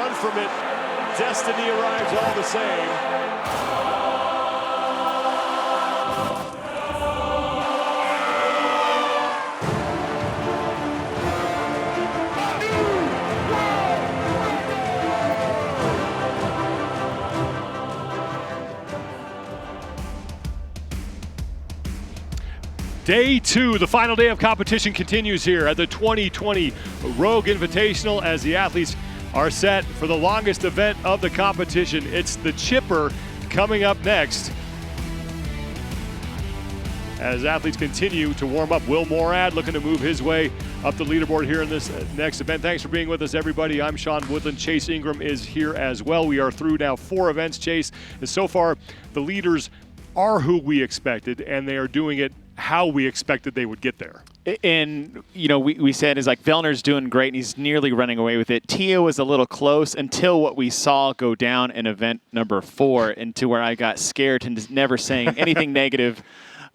run from it. Destiny arrives all the same. Day 2, the final day of competition continues here at the 2020 Rogue Invitational as the athletes are set for the longest event of the competition. It's the chipper coming up next. As athletes continue to warm up, Will Morad looking to move his way up the leaderboard here in this next event. Thanks for being with us, everybody. I'm Sean Woodland. Chase Ingram is here as well. We are through now 4 events, Chase. And so far, the leaders are who we expected, and they are doing it how we expected they would get there. And, you know, we said is like Vellner's doing great and he's nearly running away with it. Tia was a little close until what we saw go down in event number 4, into where I got scared and just never saying anything negative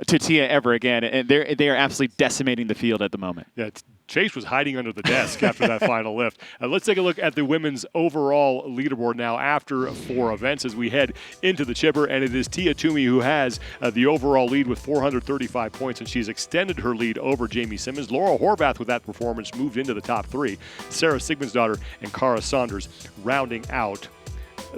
to Tia ever again. And they are absolutely decimating the field at the moment. Yeah, Chase was hiding under the desk after that final lift. Let's take a look at the women's overall leaderboard now after 4 events as we head into the chipper. And it is Tia Toomey who has the overall lead with 435 points, and she's extended her lead over Jamie Simmons. Laura Horvath with that performance moved into the top 3. Sara Sigmundsdottir and Cara Saunders rounding out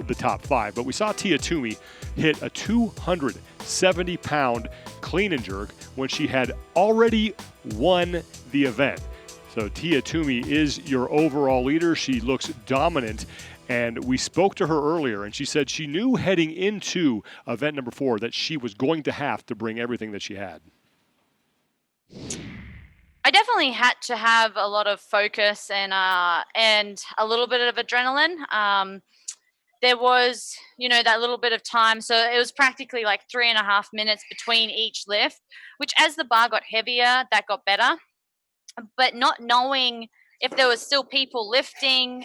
the top 5. But we saw Tia Toomey hit a 270-pound clean and jerk when she had already won the event. So Tia Toomey is your overall leader. She looks dominant, and we spoke to her earlier, and she said she knew heading into event number 4 that she was going to have to bring everything that she had. I definitely had to have a lot of focus and a little bit of adrenaline. There was, you know, that little bit of time. So it was practically like 3.5 minutes between each lift, which as the bar got heavier, that got better. But not knowing if there was still people lifting,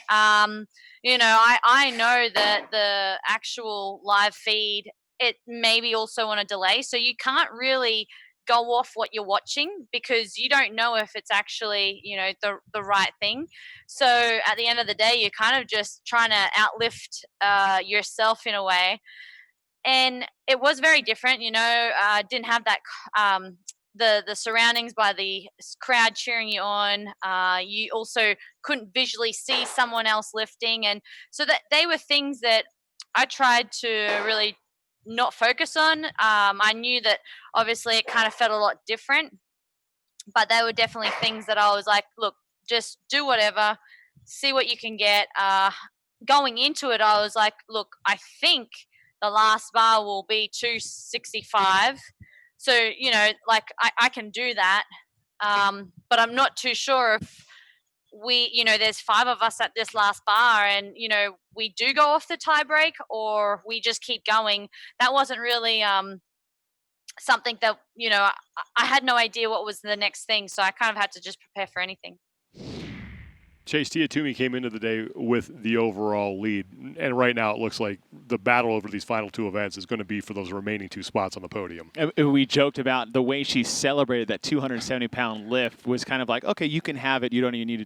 you know, I know that the actual live feed, it may be also on a delay. So you can't really go off what you're watching because you don't know if it's actually, you know, the right thing. So at the end of the day, you're kind of just trying to outlift yourself in a way. And it was very different, you know, didn't have that the surroundings by the crowd cheering you on. You also couldn't visually see someone else lifting. And so that they were things that I tried to really not focus on. I knew that obviously it kind of felt a lot different, but they were definitely things that I was like, look, just do whatever, see what you can get. Going into it, I was like, look, I think the last bar will be 265. So, you know, like I can do that. But I'm not too sure if we, you know, there's 5 of us at this last bar and, you know, we do go off the tie break or we just keep going. That wasn't really something that, you know, I had no idea what was the next thing. So I kind of had to just prepare for anything. Chase, Tia Toomey came into the day with the overall lead, and right now it looks like the battle over these final 2 events is going to be for those remaining 2 spots on the podium. We joked about the way she celebrated that 270-pound lift was kind of like, okay, you can have it. You don't even need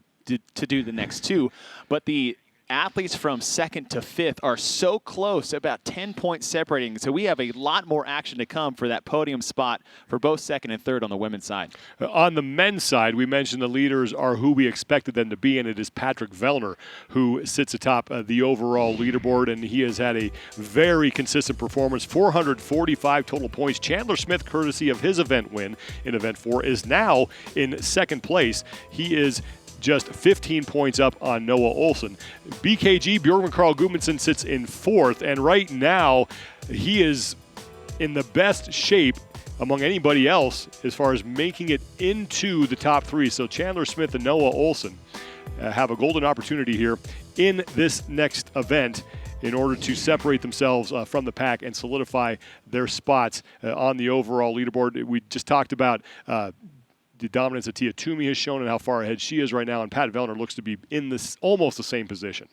to do the next 2. But the athletes from 2nd to 5th are so close, about 10 points separating. So we have a lot more action to come for that podium spot for both 2nd and 3rd on the women's side. On the men's side, we mentioned the leaders are who we expected them to be, and it is Patrick Vellner who sits atop the overall leaderboard, and he has had a very consistent performance, 445 total points. Chandler Smith, courtesy of his event win in event 4, is now in 2nd place. He is just 15 points up on Noah Olsen. BKG, Björgvin Karl Guðmundsson, sits in 4th, and right now he is in the best shape among anybody else as far as making it into the top 3. So Chandler Smith and Noah Olsen have a golden opportunity here in this next event in order to separate themselves from the pack and solidify their spots on the overall leaderboard. We just talked about the dominance that Tia Toomey has shown and how far ahead she is right now, and Pat Vellner looks to be in this almost the same position.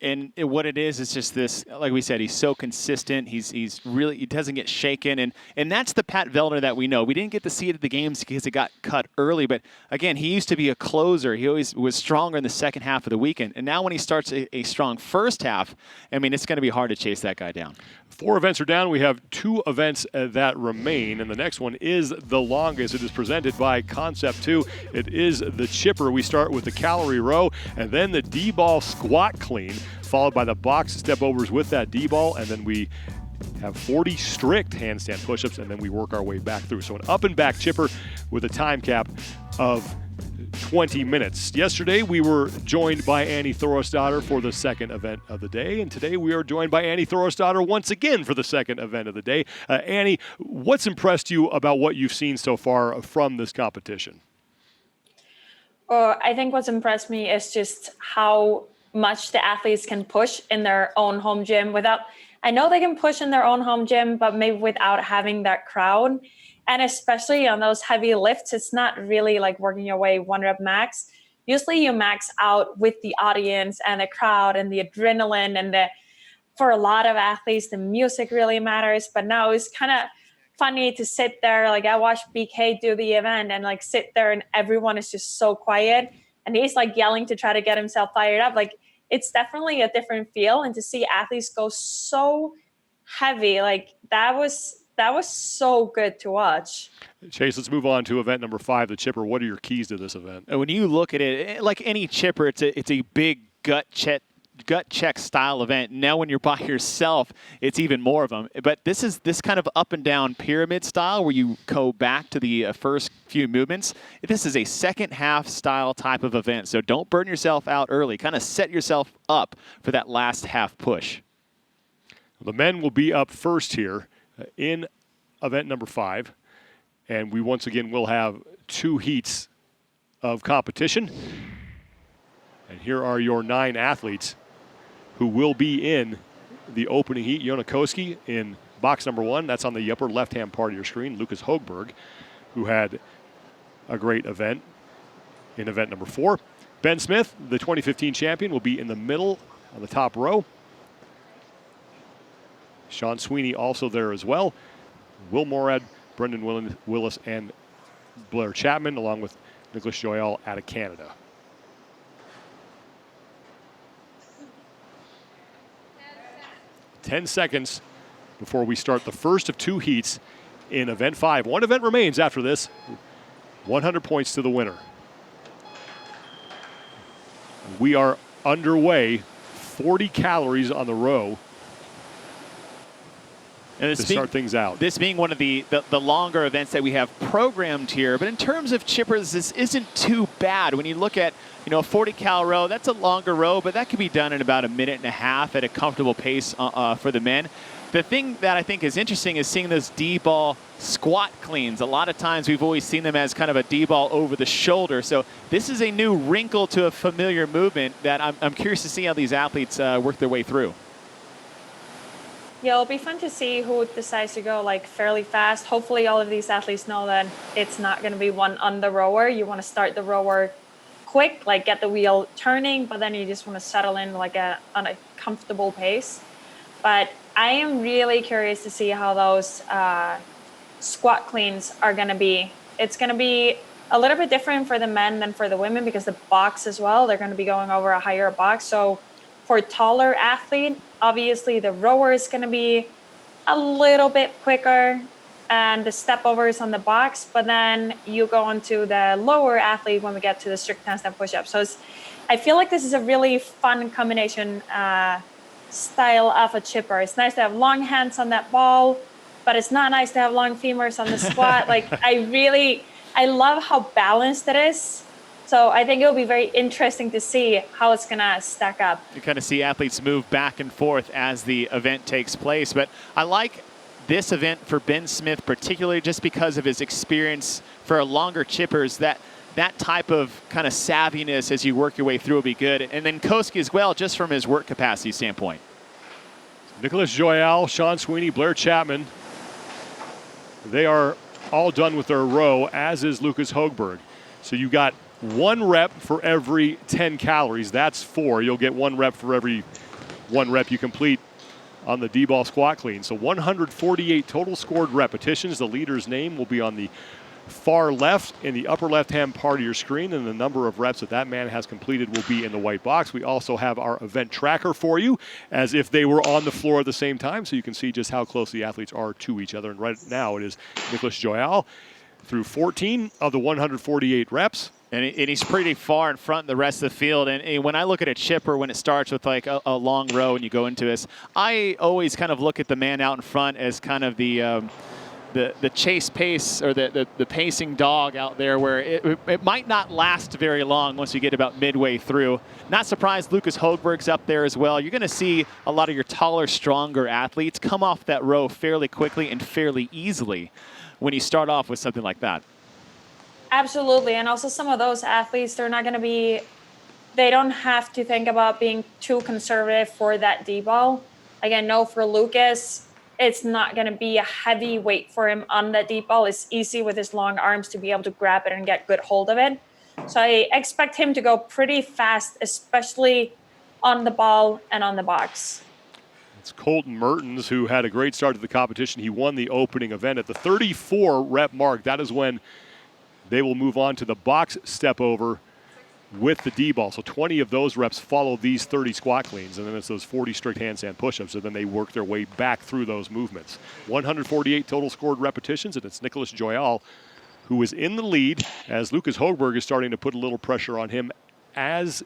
And what it is just this, like we said, he's so consistent. He's really, he doesn't get shaken. And that's the Pat Vellner that we know. We didn't get to see it at the games because it got cut early. But again, he used to be a closer. He always was stronger in the second half of the weekend. And now when he starts a strong first half, I mean, it's going to be hard to chase that guy down. 4 events are down. We have 2 events that remain, and the next one is the longest. It is presented by Concept 2. It is the chipper. We start with the Calorie Row, and then the Dball squat clean, followed by the box Stepovers with that Dball, and then we have 40 strict handstand push-ups, and then we work our way back through. So an up and back chipper with a time cap of 20 minutes. Yesterday, we were joined by Annie Thorstein for the second event of the day, and today we are joined by Annie Thorstein once again for the second event of the day. Annie, what's impressed you about what you've seen so far from this competition? I think what's impressed me is just how much the athletes can push in their own home gym I know they can push in their own home gym, but maybe without having that crowd. And especially on those heavy lifts, it's not really like working your way 1 rep max. Usually you max out with the audience and the crowd and the adrenaline, and for a lot of athletes, the music really matters. But now it's kind of funny to sit there. Like I watched BK do the event and like sit there and everyone is just so quiet. And he's like yelling to try to get himself fired up. Like it's definitely a different feel. And to see athletes go so heavy, like that was so good to watch. Chase, let's move on to event number 5, the chipper. What are your keys to this event? When you look at it, like any chipper, it's a big gut check style event. Now when you're by yourself, it's even more of them. But this is this kind of up and down pyramid style where you go back to the first few movements. This is a second half style type of event. So don't burn yourself out early. Kind of set yourself up for that last half push. The men will be up first here in event number 5. And we once again will have 2 heats of competition. And here are your 9 athletes who will be in the opening heat. Joona in box number 1. That's on the upper left-hand part of your screen. Lucas Högberg, who had a great event in event number 4. Ben Smith, the 2015 champion, will be in the middle on the top row. Sean Sweeney also there as well. Will Morad, Brendan Willis, and Blair Chapman, along with Nicholas Joyal out of Canada. Ten seconds before we start the first of 2 heats in event 5. 1 event remains after this. 100 points to the winner. We are underway. 40 calories on the row. And to start things out. This being one of the longer events that we have programmed here, but in terms of chippers, this isn't too bad. When you look at, a 40 cal row, that's a longer row, but that can be done in about 1.5 minutes at a comfortable pace for the men. The thing that I think is interesting is seeing those Dball squat cleans. A lot of times we've always seen them as kind of a Dball over the shoulder. So this is a new wrinkle to a familiar movement that I'm curious to see how these athletes work their way through. Yeah, it'll be fun to see who decides to go like fairly fast. Hopefully all of these athletes know that it's not going to be one on the rower. You want to start the rower quick, like get the wheel turning, but then you just want to settle in like on a comfortable pace. But I am really curious to see how those squat cleans are going to be. It's going to be a little bit different for the men than for the women because the box as well, they're going to be going over a higher box. So for a taller athlete, obviously the rower is going to be a little bit quicker and the stepovers on the box, but then you go into the lower athlete when we get to the strict handstand push-ups. So I feel like this is a really fun combination style of a chipper. It's nice to have long hands on that ball, but it's not nice to have long femurs on the squat. Like I love how balanced it is. So I think it'll be very interesting to see how it's going to stack up. You kind of see athletes move back and forth as the event takes place. But I like this event for Ben Smith, particularly just because of his experience for longer chippers. That type of kind of savviness as you work your way through will be good. And then Koski as well, just from his work capacity standpoint. Nicholas Joyal, Sean Sweeney, Blair Chapman. They are all done with their row, as is Lucas Högberg. So you got 1 rep for every 10 calories. That's 4. You'll get 1 rep for every 1 rep you complete on the D-ball squat clean. So 148 total scored repetitions. The leader's name will be on the far left in the upper left-hand part of your screen, and the number of reps that man has completed will be in the white box. We also have our event tracker for you as if they were on the floor at the same time, so you can see just how close the athletes are to each other. And right now it is Nicholas Joyal through 14 of the 148 reps. And he's pretty far in front of the rest of the field. And when I look at a chipper, when it starts with like a long row and you go into this, I always kind of look at the man out in front as kind of the chase pace, or the pacing dog out there, where it might not last very long once you get about midway through. Not surprised Lucas Högberg's up there as well. You're going to see a lot of your taller, stronger athletes come off that row fairly quickly and fairly easily when you start off with something like that. Absolutely. And also some of those athletes, they don't have to think about being too conservative for that D-ball. Again, no, for Lucas, it's not going to be a heavy weight for him on that D-ball. It's easy with his long arms to be able to grab it and get good hold of it. So I expect him to go pretty fast, especially on the ball and on the box. It's Colton Mertens, who had a great start to the competition. He won the opening event at the 34 rep mark. That is when they will move on to the box step over with the D-ball. So 20 of those reps follow these 30 squat cleans, and then it's those 40 strict handstand push-ups, and then they work their way back through those movements. 148 total scored repetitions, and it's Nicholas Joyal who is in the lead as Lucas Högberg is starting to put a little pressure on him, as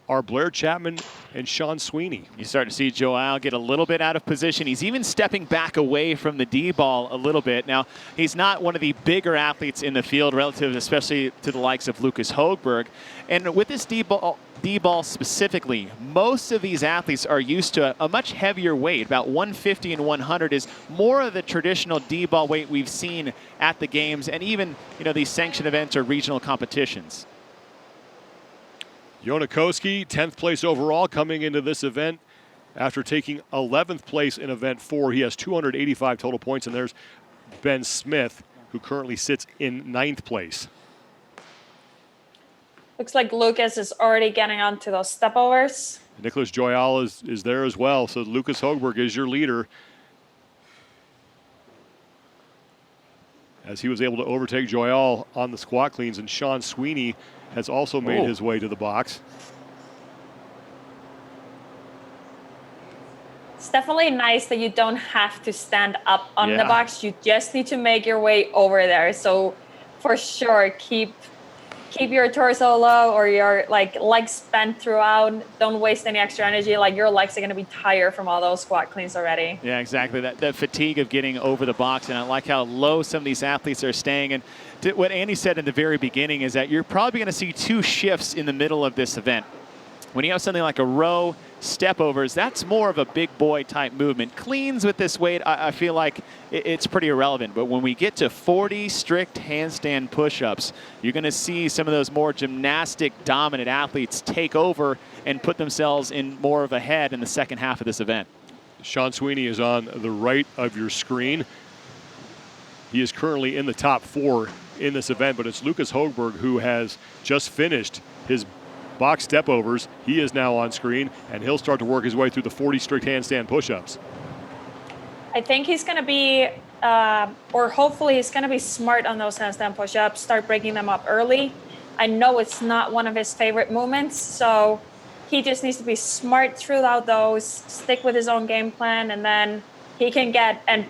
are Blair Chapman and Sean Sweeney. You start to see Joel get a little bit out of position. He's even stepping back away from the D-ball a little bit. Now, he's not one of the bigger athletes in the field relative, especially to the likes of Lucas Högberg. And with this D-ball specifically, most of these athletes are used to a much heavier weight. About 150 and 100 is more of the traditional D-ball weight we've seen at the games and even, these sanctioned events or regional competitions. Jonakoski, 10th place overall, coming into this event after taking 11th place in event 4. He has 285 total points, and there's Ben Smith, who currently sits in 9th place. Looks like Lucas is already getting onto those stepovers. Nicholas Joyal is there as well, so Lucas Högberg is your leader, as he was able to overtake Joyal on the squat cleans, and Sean Sweeney has also made his way to the box. It's definitely nice that you don't have to stand up on the box. You just need to make your way over there. So for sure, keep your torso low or your legs bent throughout. Don't waste any extra energy. Your legs are going to be tired from all those squat cleans already. Yeah, exactly. That fatigue of getting over the box. And I like how low some of these athletes are staying. And what Andy said in the very beginning is that you're probably going to see 2 shifts in the middle of this event. When you have something like a row, step overs, that's more of a big boy type movement. Cleans with this weight, I feel like it's pretty irrelevant. But when we get to 40 strict handstand push-ups, you're going to see some of those more gymnastic dominant athletes take over and put themselves in more of a head in the second half of this event. Sean Sweeney is on the right of your screen. He is currently in the top 4 in this event, but it's Lucas Högberg who has just finished his box step overs. He is now on screen, and he'll start to work his way through the 40 strict handstand push-ups. I think he's going to be, or hopefully he's going to be smart on those handstand push-ups, start breaking them up early. I know it's not one of his favorite movements, so he just needs to be smart throughout those, stick with his own game plan, and then he can get and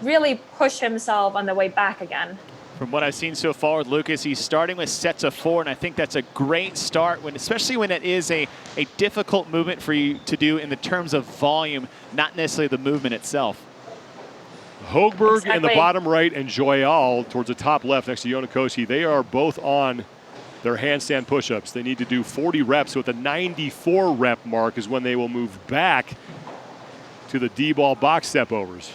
really push himself on the way back again. From what I've seen so far with Lucas, he's starting with sets of 4, and I think that's a great start, especially when it is a difficult movement for you to do in the terms of volume, not necessarily the movement itself. Högberg in the bottom right and Joyal towards the top left next to Jonakoski. They are both on their handstand push-ups. They need to do 40 reps, so at the 94 rep mark is when they will move back to the D-ball box step overs.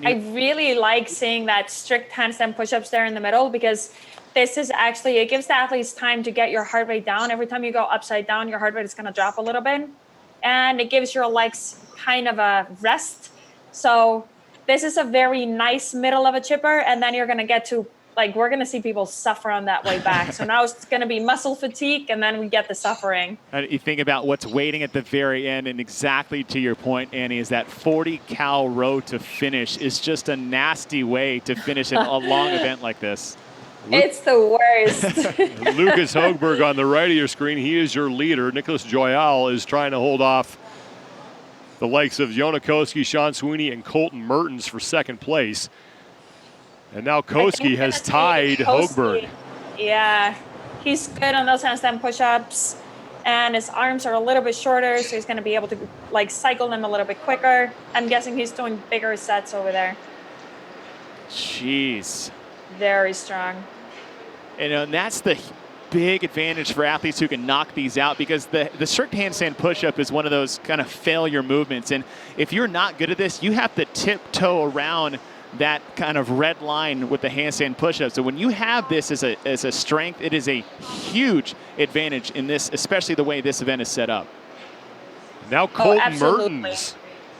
I really like seeing that strict handstand push-ups there in the middle, because this is actually, it gives the athletes time to get your heart rate down. Every time you go upside down, your heart rate is going to drop a little bit, and it gives your legs kind of a rest. So this is a very nice middle of a chipper, and then you're going to get to like we're going to see people suffer on that way back. So now it's going to be muscle fatigue, and then we get the suffering. And you think about what's waiting at the very end, and exactly to your point, Annie, is that 40 cal row to finish is just a nasty way to finish a long event like this. It's the worst. Lucas Högberg on the right of your screen. He is your leader. Nicholas Joyal is trying to hold off the likes of Jonakoski, Sean Sweeney, and Colton Mertens for second place. And now Koski has tied Högberg. Yeah, he's good on those handstand push-ups, and his arms are a little bit shorter, so he's going to be able to like cycle them a little bit quicker. I'm guessing he's doing bigger sets over there. Jeez. Very strong. And that's the big advantage for athletes who can knock these out, because the strict handstand push-up is one of those kind of failure movements. And if you're not good at this, you have to tiptoe around that kind of red line with the handstand push-up. So when you have this as a strength, it is a huge advantage in this, especially the way this event is set up. Now Colton Mertens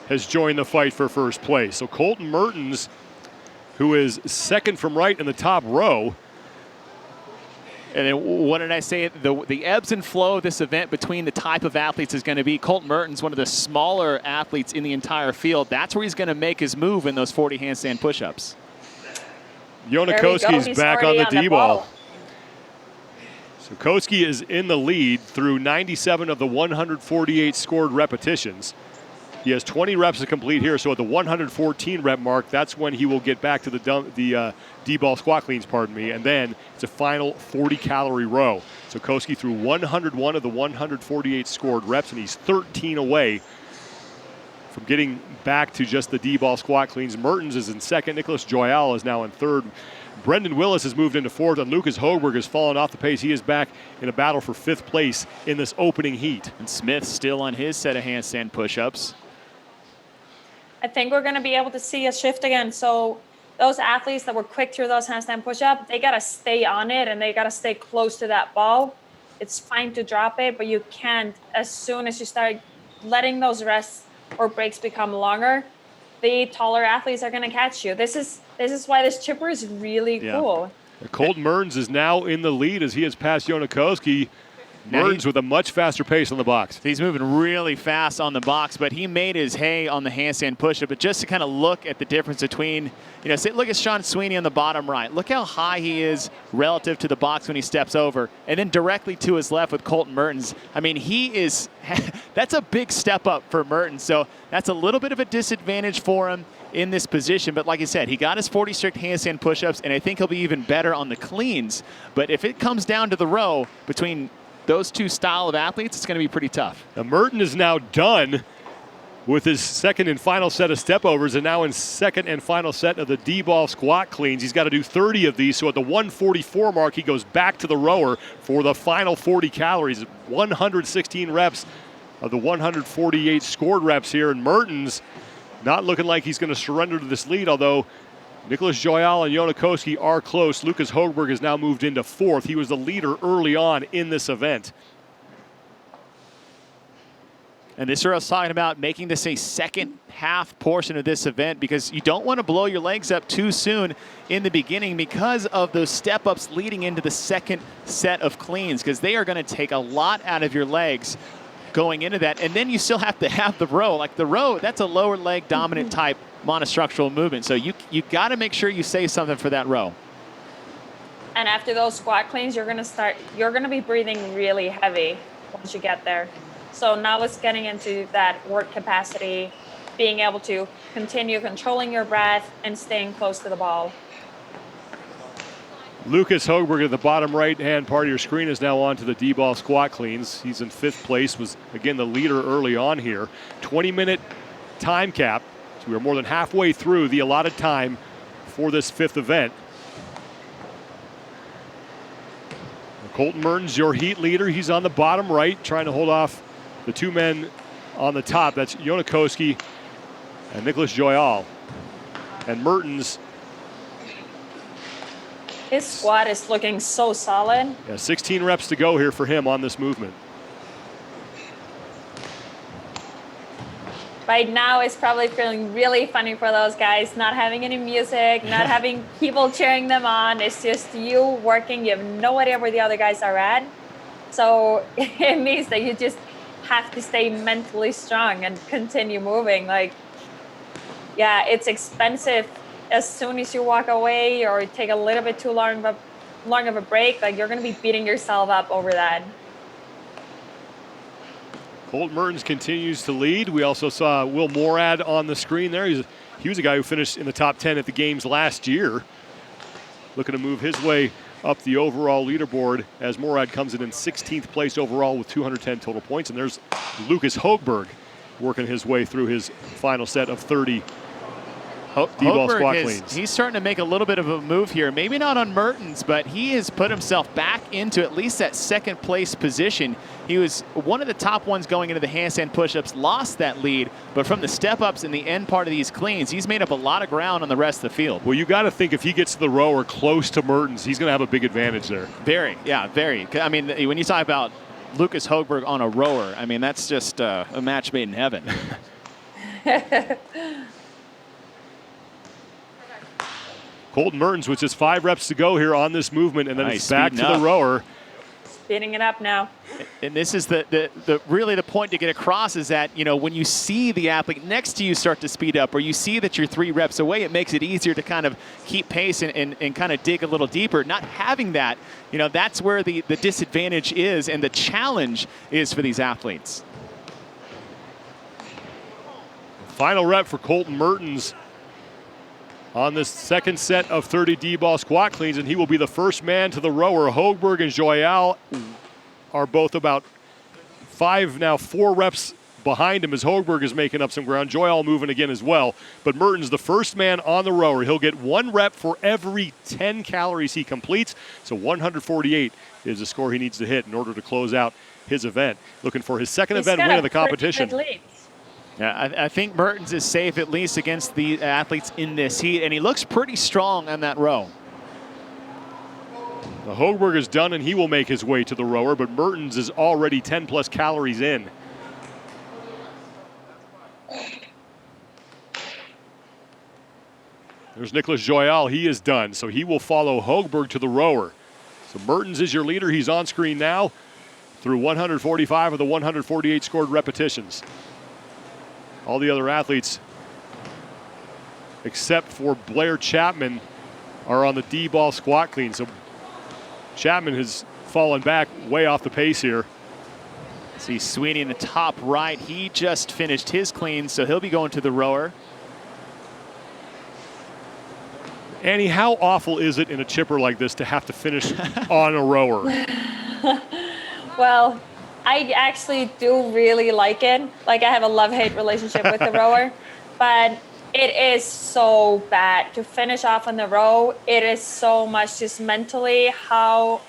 has joined the fight for first place. So Colton Mertens, who is second from right in the top row. And then what did I say? The ebbs and flow of this event between the type of athletes is going to be Colton Mertens, one of the smaller athletes in the entire field. That's where he's going to make his move in those 40 handstand push-ups. Jonakoski's back on the D-ball. So Koski is in the lead through 97 of the 148 scored repetitions. He has 20 reps to complete here, so at the 114 rep mark, that's when he will get back to the D-ball squat cleans, and then it's a final 40 calorie row. So Koski threw 101 of the 148 scored reps, and he's 13 away from getting back to just the D-ball squat cleans. Mertens is in second. Nicholas Joyal is now in third. Brendan Willis has moved into fourth, and Lucas Högberg has fallen off the pace. He is back in a battle for fifth place in this opening heat. And Smith still on his set of handstand push-ups. I think we're going to be able to see a shift again. So those athletes that were quick through those handstand push-ups, they got to stay on it, and they got to stay close to that ball. It's fine to drop it, but you can't. As soon as you start letting those rests or breaks become longer, the taller athletes are going to catch you. This is why this chipper is really cool. Colton Mertens is now in the lead as he has passed Jonakoski. Mertens with a much faster pace on the box. He's moving really fast on the box, but he made his hay on the handstand push-up. But just to kind of look at the difference between, look at Sean Sweeney on the bottom right. Look how high he is relative to the box when he steps over. And then directly to his left with Colton Mertens. I mean, that's a big step up for Mertens. So that's a little bit of a disadvantage for him in this position. But like I said, he got his 40 strict handstand push-ups, and I think he'll be even better on the cleans. But if it comes down to the row between those two style of athletes, it's going to be pretty tough. Now Mertens is now done with his second and final set of stepovers, and now in second and final set of the D-ball squat cleans. He's got to do 30 of these, so at the 144 mark, he goes back to the rower for the final 40 calories, 116 reps of the 148 scored reps here, and Mertens not looking like he's going to surrender to this lead, although Nicholas Joyal and Jonakoski are close. Lucas Högberg has now moved into fourth. He was the leader early on in this event. And this is what I was talking about, making this a second half portion of this event, because you don't want to blow your legs up too soon in the beginning because of those step-ups leading into the second set of cleans, because they are going to take a lot out of your legs going into that. And then you still have to have the row. Like the row, that's a lower leg dominant type monostructural movement. So you got to make sure you say something for that row. And after those squat cleans, you're going to be breathing really heavy once you get there. So now it's getting into that work capacity, being able to continue controlling your breath and staying close to the ball. Lucas Högberg at the bottom right-hand part of your screen is now on to the D-ball squat cleans. He's in fifth place, was again the leader early on here. 20-minute time cap. So we're more than halfway through the allotted time for this fifth event. Colton Mertens, your heat leader. He's on the bottom right, trying to hold off the two men on the top. That's Jonakoski and Nicholas Joyal. And Mertens, his squat is looking so solid. Yeah, 16 reps to go here for him on this movement. right now it's probably feeling really funny for those guys, not having any music, not having people cheering them on. It's just you working. You have no idea where the other guys are at. So it means that you just have to stay mentally strong and continue moving. Like, yeah, it's expensive. As soon as you walk away or take a little bit too long of a break, like you're going to be beating yourself up over that. Colton Mertens continues to lead. We also saw Will Morad on the screen there. He was a guy who finished in the top 10 at the games last year. Looking to move his way up the overall leaderboard as Morad comes in 16th place overall with 210 total points. And there's Lucas Högberg working his way through his final set of 30 D-ball squat cleans. He's starting to make a little bit of a move here. Maybe not on Mertens, but he has put himself back into at least that second place position. He was one of the top ones going into the handstand push-ups, lost that lead, but from the step-ups in the end part of these cleans, he's made up a lot of ground on the rest of the field. Well, you got to think if he gets to the row or close to Mertens, he's going to have a big advantage there. Very, yeah, very. I mean, when you talk about Lucas Högberg on a rower, I mean, that's just a match made in heaven. Colton Mertens with just 5 reps to go here on this movement, and then it's back to the rower. Speeding it up now. And this is really the point to get across is that, you know, when you see the athlete next to you start to speed up, or you see that you're 3 reps away, it makes it easier to kind of keep pace and kind of dig a little deeper. Not having that, you know, that's where the disadvantage is and the challenge is for these athletes. Final rep for Colton Mertens on this second set of 30 D-ball squat cleans, and he will be the first man to the rower. Högberg and Joyal are both about 4 reps behind him as Högberg is making up some ground. Joyal moving again as well. But Mertens, the first man on the rower. He'll get 1 rep for every 10 calories he completes. So 148 is the score he needs to hit in order to close out his event. Looking for his second event win of the competition. Yeah, I think Mertens is safe at least against the athletes in this heat, and he looks pretty strong on that row. The Högberg is done, and he will make his way to the rower, but Mertens is already 10+ calories in. There's Nicholas Joyal. He is done, so he will follow Högberg to the rower. So Mertens is your leader. He's on screen now through 145 of the 148 scored repetitions. All the other athletes, except for Blair Chapman, are on the D-ball squat clean. So Chapman has fallen back way off the pace here. See Sweeney in the top right. He just finished his clean, so he'll be going to the rower. Annie, how awful is it in a chipper like this to have to finish on a rower? Well, I actually do really like it. Like, I have a love-hate relationship with the rower, but it is so bad to finish off on the row. It is so much just mentally, how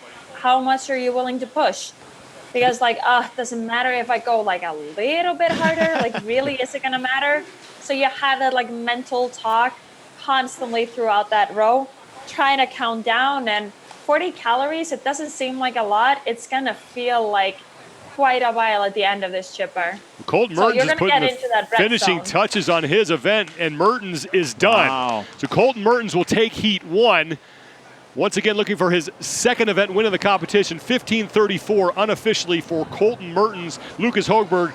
much are you willing to push? Because like, it doesn't matter if I go like a little bit harder, like really, is it gonna matter? So you have that like mental talk constantly throughout that row, trying to count down, and 40 calories, it doesn't seem like a lot. It's gonna feel like quite a while at the end of this chipper. Colton Mertens is putting the finishing touches on his event, and Mertens is done. Wow. So Colton Mertens will take heat 1. Once again, looking for his second event win of the competition, 15:34 unofficially for Colton Mertens. Lucas Högberg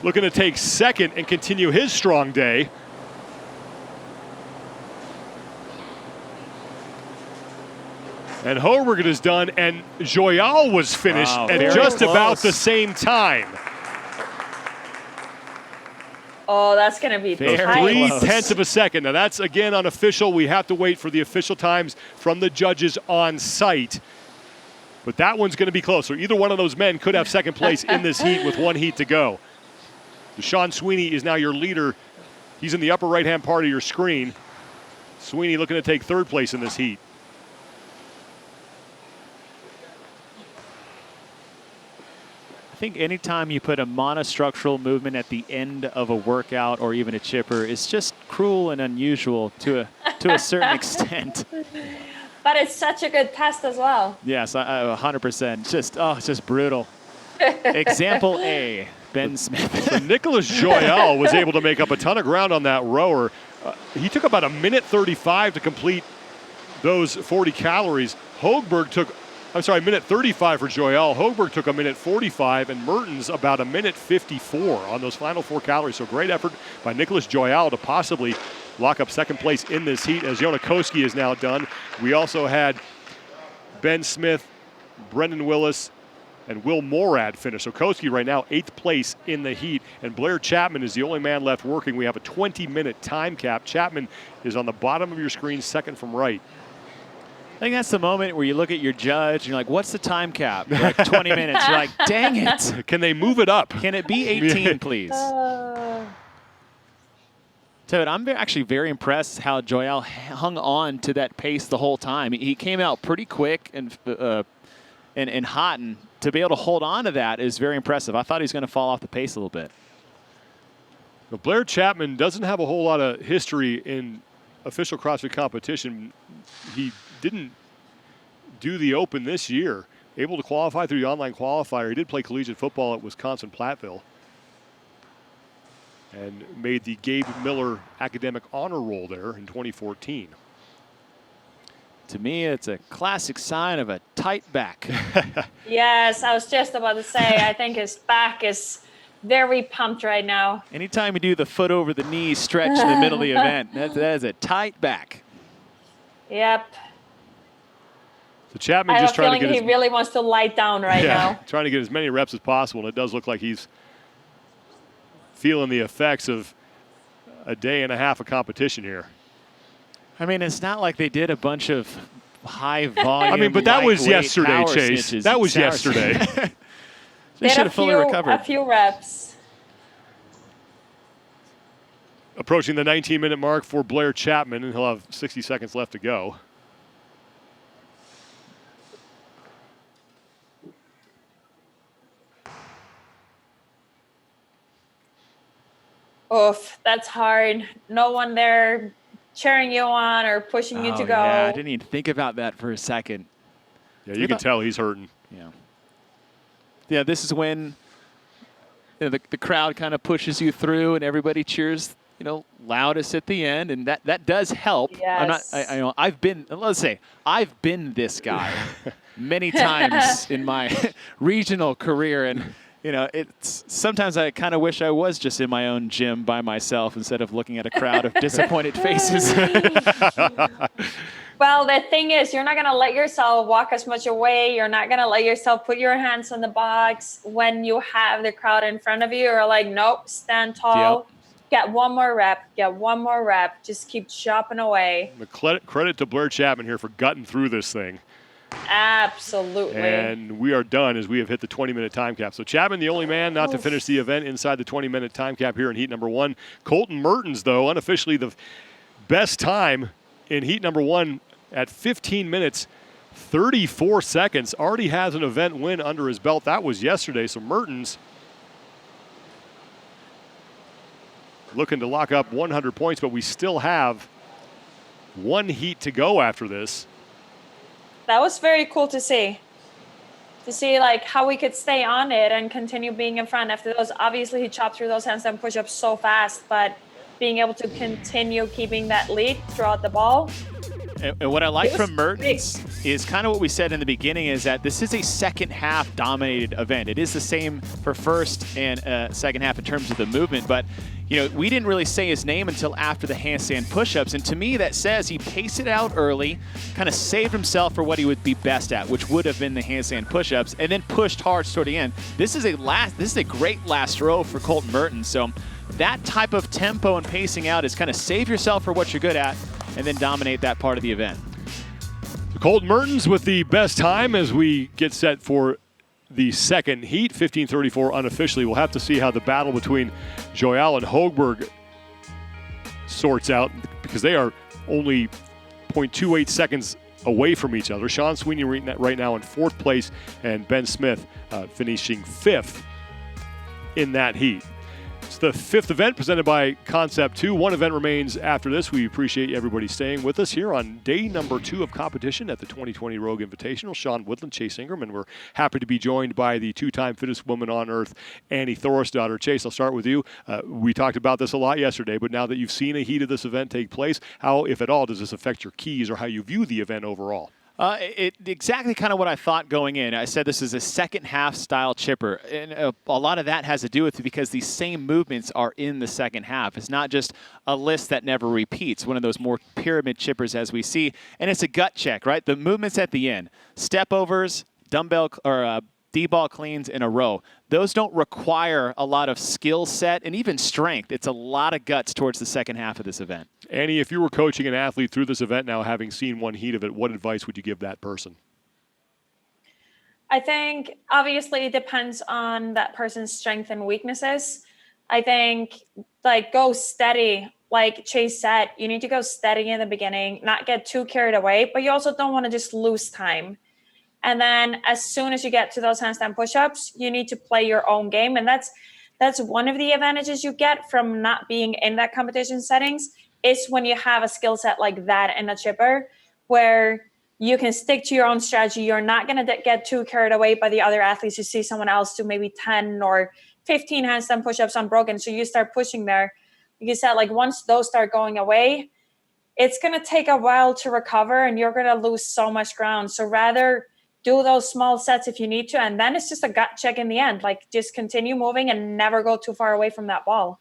looking to take second and continue his strong day. And Högberg is done, and Joyal was finished at just about the same time. Oh, that's going to be tight. 3/10 of a second. Now, that's, again, unofficial. We have to wait for the official times from the judges on site. But that one's going to be closer. Either one of those men could have second place in this heat with 1 heat to go. Sean Sweeney is now your leader. He's in the upper right-hand part of your screen. Sweeney looking to take 3rd place in this heat. I think anytime you put a monostructural movement at the end of a workout or even a chipper, it's just cruel and unusual to a certain extent. But it's such a good test as well. Yes, 100%. It's just brutal. Example A. Ben Smith. So Nicholas Joyal was able to make up a ton of ground on that rower. He took about a minute 35 to complete those 40 calories. Minute 35 for Joyal. Hogberg took a minute 45, and Mertens about a minute 54 on those final 4 calories. So great effort by Nicholas Joyal to possibly lock up second place in this heat, as Jona Koski is now done. We also had Ben Smith, Brendan Willis, and Will Morad finish. So Koski right now 8th place in the heat, and Blair Chapman is the only man left working. We have a 20-minute time cap. Chapman is on the bottom of your screen, second from right. I think that's the moment where you look at your judge and you're like, what's the time cap? You're like 20 minutes. You're like, dang it. Can they move it up? Can it be 18, please? So I'm actually very impressed how Joyal hung on to that pace the whole time. He came out pretty quick and hot, and to be able to hold on to that is very impressive. I thought he was going to fall off the pace a little bit. But Blair Chapman doesn't have a whole lot of history in official CrossFit competition. He didn't do the Open this year. Able to qualify through the online qualifier. He did play collegiate football at Wisconsin-Platteville and made the Gabe Miller Academic Honor Roll there in 2014. To me, it's a classic sign of a tight back. Yes, I was just about to say, I think his back is very pumped right now. Anytime you do the foot over the knee stretch in the middle of the event, that is a tight back. Yep. So Chapman I just have a trying to feeling get he really wants to lie down right now. Trying to get as many reps as possible, and it does look like he's feeling the effects of a day and a half of competition here. I mean, it's not like they did a bunch of high volume. I mean, but that was yesterday, power Chase. snitches That was and yesterday. They should have fully recovered. A few reps. Approaching the 19-minute mark for Blair Chapman, and he'll have 60 seconds left to go. Oof, that's hard. No one there cheering you on or pushing you to go. Yeah, I didn't even think about that for a second. Yeah, you can tell he's hurting. Yeah, this is when the crowd kind of pushes you through and everybody cheers, loudest at the end, and that does help. Yes. I've been this guy many times in my regional career, and it's sometimes I kind of wish I was just in my own gym by myself instead of looking at a crowd of disappointed faces. Well, the thing is, you're not going to let yourself walk as much away. You're not going to let yourself put your hands on the box when you have the crowd in front of you. You're like, nope, stand tall. Yep. Get one more rep. Just keep chopping away. Credit to Blair Chapman here for gutting through this thing. Absolutely. And we are done as we have hit the 20-minute time cap. So Chapman, the only man not to finish the event inside the 20-minute time cap here in heat number 1. Colton Mertens, though, unofficially the best time in heat number 1 at 15 minutes, 34 seconds. Already has an event win under his belt. That was yesterday. So Mertens looking to lock up 100 points, but we still have one heat to go after this. That was very cool to see. To see like how we could stay on it and continue being in front after those. Obviously, he chopped through those handstand push-ups so fast, but being able to continue keeping that lead throughout the ball. And what I like from Mertens is kind of what we said in the beginning, is that this is a second half dominated event. It is the same for first and second half in terms of the movement, but we didn't really say his name until after the handstand push-ups, and to me that says he paced it out early, kind of saved himself for what he would be best at, which would have been the handstand push-ups, and then pushed hard toward the end. This is a great last row for Colton Mertens, so that type of tempo and pacing out is kind of save yourself for what you're good at and then dominate that part of the event. So Colton Mertens with the best time as we get set for the second heat, 15:34 unofficially. We'll have to see how the battle between Joyal and Hogberg sorts out, because they are only 0.28 seconds away from each other. Sean Sweeney right now in 4th place, and Ben Smith finishing 5th in that heat. It's the 5th event presented by Concept 2. One event remains after this. We appreciate everybody staying with us here on day number 2 of competition at the 2020 Rogue Invitational. Sean Woodland, Chase Ingram, and we're happy to be joined by the 2-time fittest woman on earth, Annie Thorstein. Chase, I'll start with you. We talked about this a lot yesterday, but now that you've seen a heat of this event take place, how, if at all, does this affect your keys or how you view the event overall? Exactly kind of what I thought going in. I said this is a second half style chipper. And a lot of that has to do with it because these same movements are in the second half. It's not just a list that never repeats, one of those more pyramid chippers as we see. And it's a gut check, right? The movements at the end, step overs, dumbbell or Dball cleans in a row. Those don't require a lot of skill set and even strength. It's a lot of guts towards the second half of this event. Annie, if you were coaching an athlete through this event now, having seen one heat of it, what advice would you give that person? I think obviously it depends on that person's strength and weaknesses. I think like go steady. Like Chase said, you need to go steady in the beginning, not get too carried away, but you also don't want to just lose time. And then as soon as you get to those handstand push-ups, you need to play your own game. And that's one of the advantages you get from not being in that competition settings is when you have a skill set like that in a chipper where you can stick to your own strategy. You're not going to get too carried away by the other athletes. You see someone else do maybe 10 or 15 handstand push-ups unbroken. So you start pushing there. Like you said, like once those start going away, it's going to take a while to recover and you're going to lose so much ground. So rather do those small sets if you need to. And then it's just a gut check in the end. Like just continue moving and never go too far away from that ball.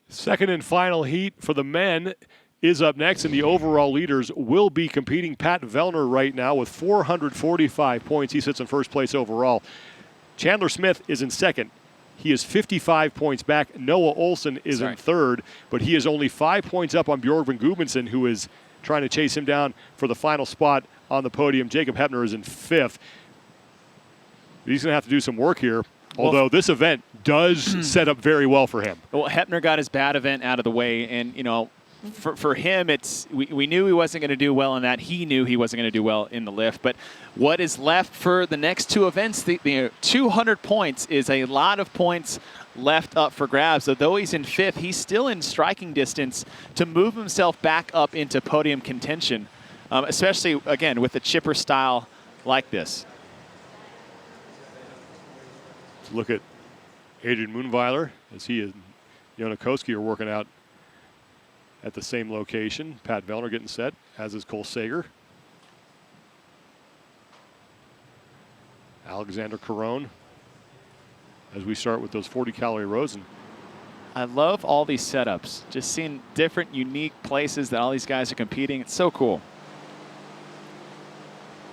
Second and final heat for the men is up next, and the overall leaders will be competing. Pat Vellner right now with 445 points. He sits in first place overall. Chandler Smith is in second. He is 55 points back. Noah Olsen is in third, but he is only 5 points up on Björgvin Karl, who is trying to chase him down for the final spot on the podium. Jacob Hepner is in fifth. He's going to have to do some work here, although this event does set up very well for him. Well, Hepner got his bad event out of the way, and, you know, for him, we knew he wasn't going to do well in that. He knew he wasn't going to do well in the lift. But what is left for the next two events, the 200 points is a lot of points left up for grabs. So though he's in fifth, he's still in striking distance to move himself back up into podium contention, especially, again, with a chipper style like this. Let's look at Adrian Moonweiler as he and Jonakowski are working out at the same location. Pat Vellner getting set, as is Cole Sager. Alexander Carone as we start with those 40-calorie rows. And I love all these setups. Just seeing different, unique places that all these guys are competing. It's so cool.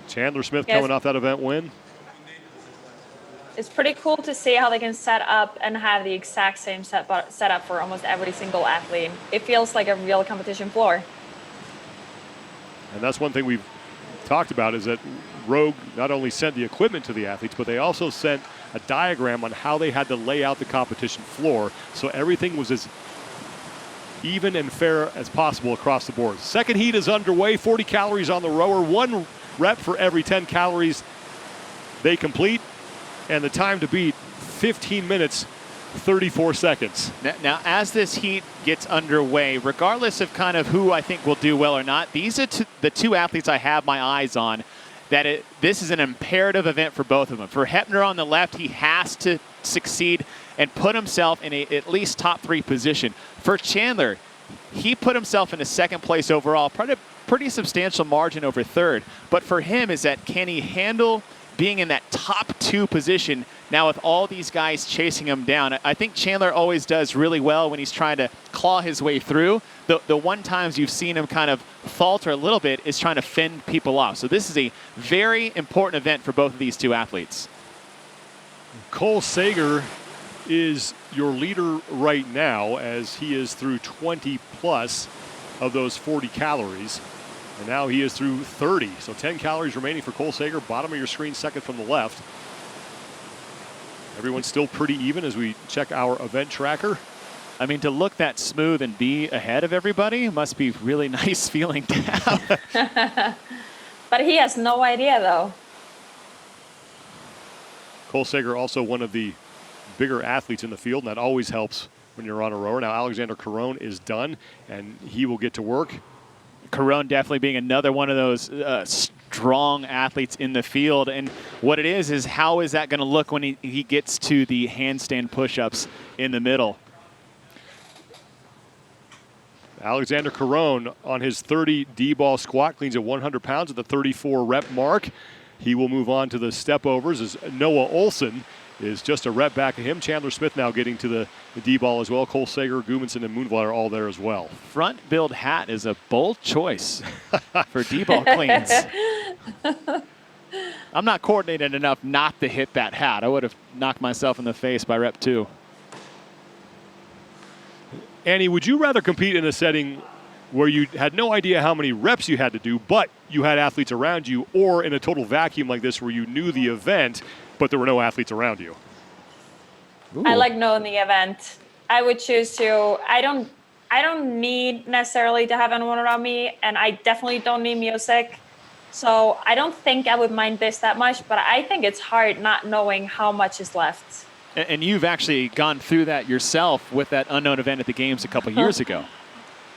Chandler Smith coming off that event win. It's pretty cool to see how they can set up and have the exact same setup for almost every single athlete. It feels like a real competition floor. And that's one thing we've talked about is that Rogue not only sent the equipment to the athletes, but they also sent a diagram on how they had to lay out the competition floor so everything was as even and fair as possible across the board. Second heat is underway, 40 calories on the rower, 1 rep for every 10 calories they complete. And the time to beat, 15 minutes, 34 seconds. Now, as this heat gets underway, regardless of kind of who I think will do well or not, these are the two athletes I have my eyes on. This is an imperative event for both of them. For Hepner on the left, he has to succeed and put himself in a at least top 3 position. For Chandler, he put himself in a second place overall, pretty substantial margin over third. But for him is that can he handle being in that top 2 position now with all these guys chasing him down? I think Chandler always does really well when he's trying to claw his way through. The one times you've seen him kind of falter a little bit is trying to fend people off. So this is a very important event for both of these two athletes. Cole Sager is your leader right now as he is through 20 plus of those 40 calories. And now he is through 30. So 10 calories remaining for Cole Sager. Bottom of your screen, second from the left. Everyone's still pretty even as we check our event tracker. I mean, to look that smooth and be ahead of everybody must be really nice feeling to have. But he has no idea, though. Cole Sager also one of the bigger athletes in the field, and that always helps when you're on a rower. Now Alexander Caron is done, and he will get to work. Caron definitely being another one of those strong athletes in the field. And what it is how is that going to look when he gets to the handstand push-ups in the middle? Alexander Caron on his 30 D-ball squat cleans at 100 pounds at the 34 rep mark. He will move on to the step overs as Noah Olson is just a rep back of him. Chandler Smith now getting to the D-ball as well. Cole Sager, Guðmundsson, and Moonvall are all there as well. Front build hat is a bold choice for D-ball cleans. I'm not coordinated enough not to hit that hat. I would have knocked myself in the face by rep 2. Annie, would you rather compete in a setting where you had no idea how many reps you had to do, but you had athletes around you, or in a total vacuum like this where you knew the event, but there were no athletes around you? Ooh. I like knowing the event. I would choose to. I don't need necessarily to have anyone around me, and I definitely don't need music. So I don't think I would mind this that much, but I think it's hard not knowing how much is left. And you've actually gone through that yourself with that unknown event at the games a couple years ago.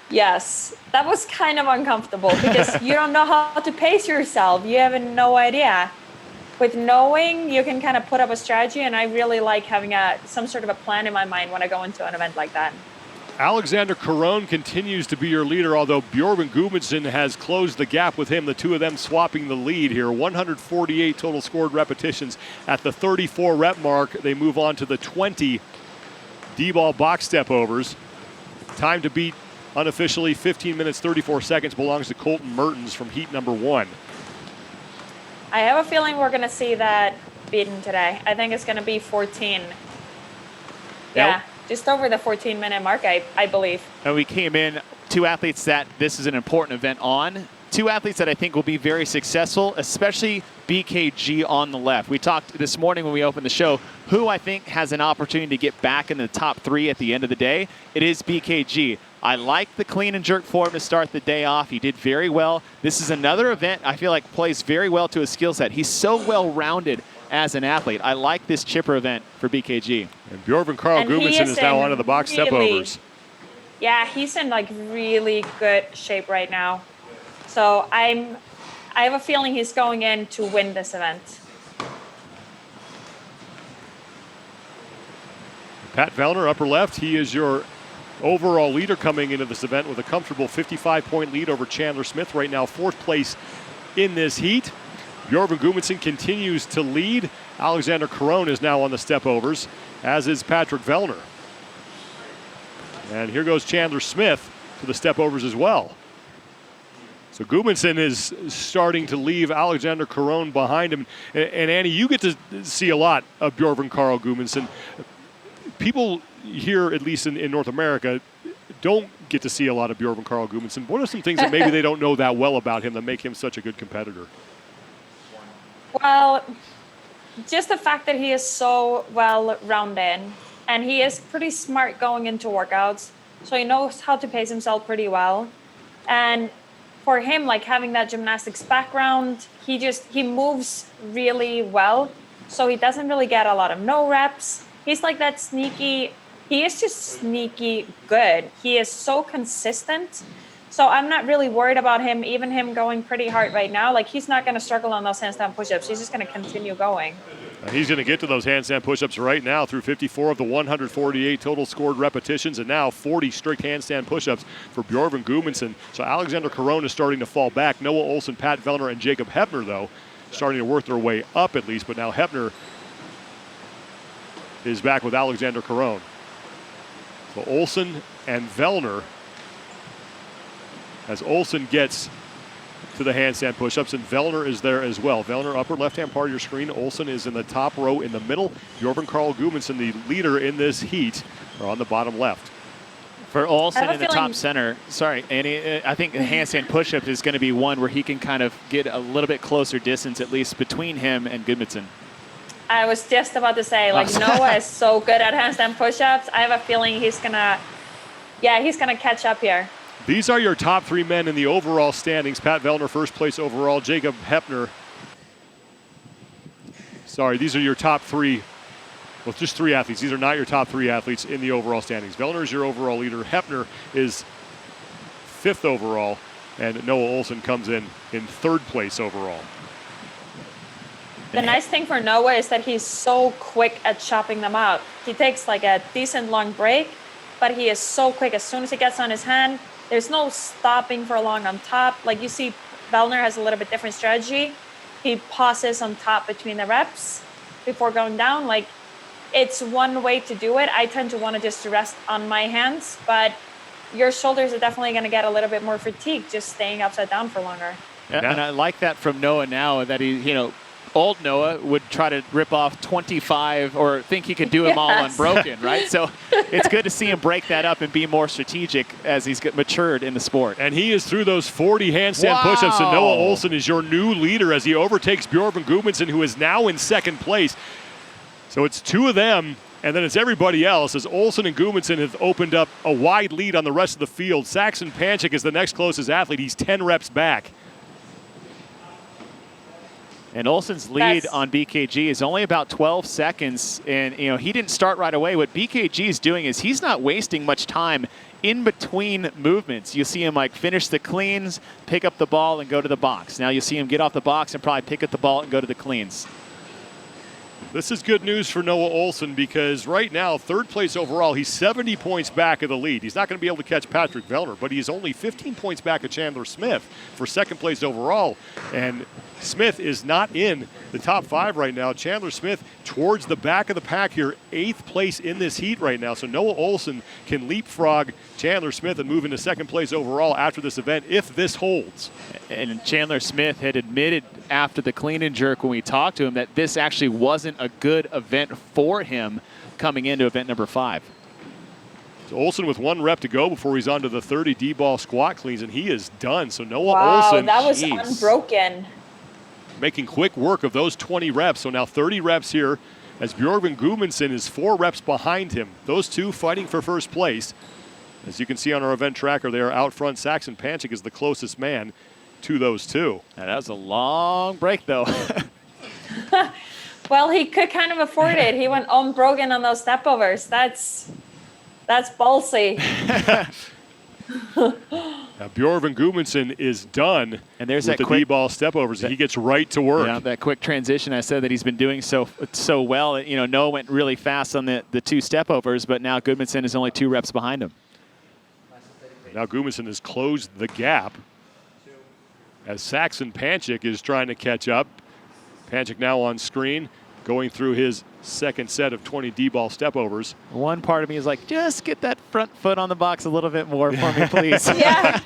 Yes, that was kind of uncomfortable because you don't know how to pace yourself. You have no idea. With knowing, you can kind of put up a strategy, and I really like having some sort of a plan in my mind when I go into an event like that. Alexander Caron continues to be your leader, although Björgvin Guðmundsson has closed the gap with him, the two of them swapping the lead here. 148 total scored repetitions at the 34 rep mark. They move on to the 20 D-ball box step overs. Time to beat unofficially 15 minutes 34 seconds belongs to Colton Mertens from heat number 1. I have a feeling we're going to see that beaten today. I think it's going to be 14. Yeah, just over the 14-minute mark, I believe. And we came in 2 athletes that this is an important event on. 2 athletes that I think will be very successful, especially BKG on the left. We talked this morning when we opened the show who I think has an opportunity to get back in the top 3 at the end of the day. It is BKG. I like the clean and jerk form to start the day off. He did very well. This is another event I feel like plays very well to his skill set. He's so well-rounded as an athlete. I like this chipper event for BKG. And Björgvin Karl Guðmundsson is now onto the box step overs. Yeah, he's in like really good shape right now. So I have a feeling he's going in to win this event. Pat Vellner, upper left, he is your overall leader coming into this event with a comfortable 55-point lead over Chandler Smith. Right now, 4th place in this heat. Björgvin Guðmundsson continues to lead. Alexander Caron is now on the step overs, as is Patrick Vellner. And here goes Chandler Smith to the step overs as well. So Guðmundsson is starting to leave Alexander Caron behind him. And Annie, you get to see a lot of Björgvin Karl Guðmundsson. People here, at least in North America, don't get to see a lot of Björgvin Karl Guðmundsson. What are some things that maybe they don't know that well about him that make him such a good competitor? Well, just the fact that he is so well-rounded, and he is pretty smart going into workouts, so he knows how to pace himself pretty well. And for him, like having that gymnastics background, he moves really well, so he doesn't really get a lot of no reps. He's like that sneaky, he is just sneaky good. He is so consistent. So I'm not really worried about him, even him going pretty hard right now. Like, he's not going to struggle on those handstand push-ups. He's just going to continue going. He's going to get to those handstand push-ups right now through 54 of the 148 total scored repetitions, and now 40 strict handstand push-ups for Björgvin Guðmundsson. So Alexander Caron is starting to fall back. Noah Olson, Pat Vellner, and Jacob Hepner, though, starting to work their way up at least. But now Hepner is back with Alexander Caron. So Olson and Vellner, as Olson gets to the handstand push-ups, and Vellner is there as well. Vellner, upper left-hand part of your screen. Olson is in the top row in the middle. Björgvin Karl Guðmundsson, the leader in this heat, are on the bottom left. For Olson in the top center, sorry, Annie, I think the handstand push-up is going to be one where he can kind of get a little bit closer distance, at least between him and Guðmundsson. I was just about to say, like, Noah is so good at handstand push-ups. I have a feeling he's going to catch up here. These are your top 3 men in the overall standings. Pat Vellner, first place overall. Jacob Hepner. Sorry, these are your top 3 well, just 3 athletes. These are not your top 3 athletes in the overall standings. Vellner is your overall leader. Hepner is 5th overall, and Noah Olsen comes in 3rd place overall. The nice thing for Noah is that he's so quick at chopping them out. He takes like a decent long break, but he is so quick. As soon as he gets on his hand, there's no stopping for long on top. Like you see, Vellner has a little bit different strategy. He pauses on top between the reps before going down. Like, it's one way to do it. I tend to want to just rest on my hands, but your shoulders are definitely going to get a little bit more fatigued just staying upside down for longer. And I like that from Noah now, that he, you know, old Noah would try to rip off 25 or think he could do them all unbroken, right? So it's good to see him break that up and be more strategic as he's matured in the sport. And he is through those 40 handstand push-ups, and Noah Olsen is your new leader as he overtakes Björgvin Guðmundsson, who is now in 2nd place. So it's 2 of them, and then it's everybody else, as Olsen and Guðmundsson have opened up a wide lead on the rest of the field. Saxon Panchik is the next closest athlete. He's 10 reps back. And Olsen's lead on BKG is only about 12 seconds, and you know he didn't start right away. What BKG is doing is he's not wasting much time in between movements. You see him like finish the cleans, pick up the ball, and go to the box. Now you see him get off the box and probably pick up the ball and go to the cleans. This is good news for Noah Olsen because right now, 3rd place overall, he's 70 points back of the lead. He's not going to be able to catch Patrick Vellner, but he's only 15 points back of Chandler Smith for 2nd place overall. And Smith is not in the top 5 right now. Chandler Smith towards the back of the pack here, 8th place in this heat right now. So Noah Olsen can leapfrog Chandler Smith and move into 2nd place overall after this event if this holds. And Chandler Smith had admitted after the clean and jerk when we talked to him that this actually wasn't a good event for him coming into event number 5. So Olsen with 1 rep to go before he's on to the 30 D-ball squat cleans, and he is done. So Noah Olsen, that was unbroken. Making quick work of those 20 reps. So now 30 reps here as Björgvin Guðmundsson is 4 reps behind him. Those 2 fighting for 1st place. As you can see on our event tracker, they are out front. Saxon Panchik is the closest man to those 2. Now, that was a long break, though. Well, he could kind of afford it. He went unbroken on those stepovers. That's ballsy. Now, Björgvin Guðmundsson is done, and there's with that the D-ball stepovers, and he gets right to work. Yeah, that quick transition. I said that he's been doing so well. You know, Noah went really fast on the 2 stepovers, but now Guðmundsson is only 2 reps behind him. Now Guðmundsson has closed the gap as Saxon Panchik is trying to catch up. Panchik now on screen, going through his 2nd set of 20 D-ball stepovers. One part of me is like, just get that front foot on the box a little bit more for me, please. Yeah.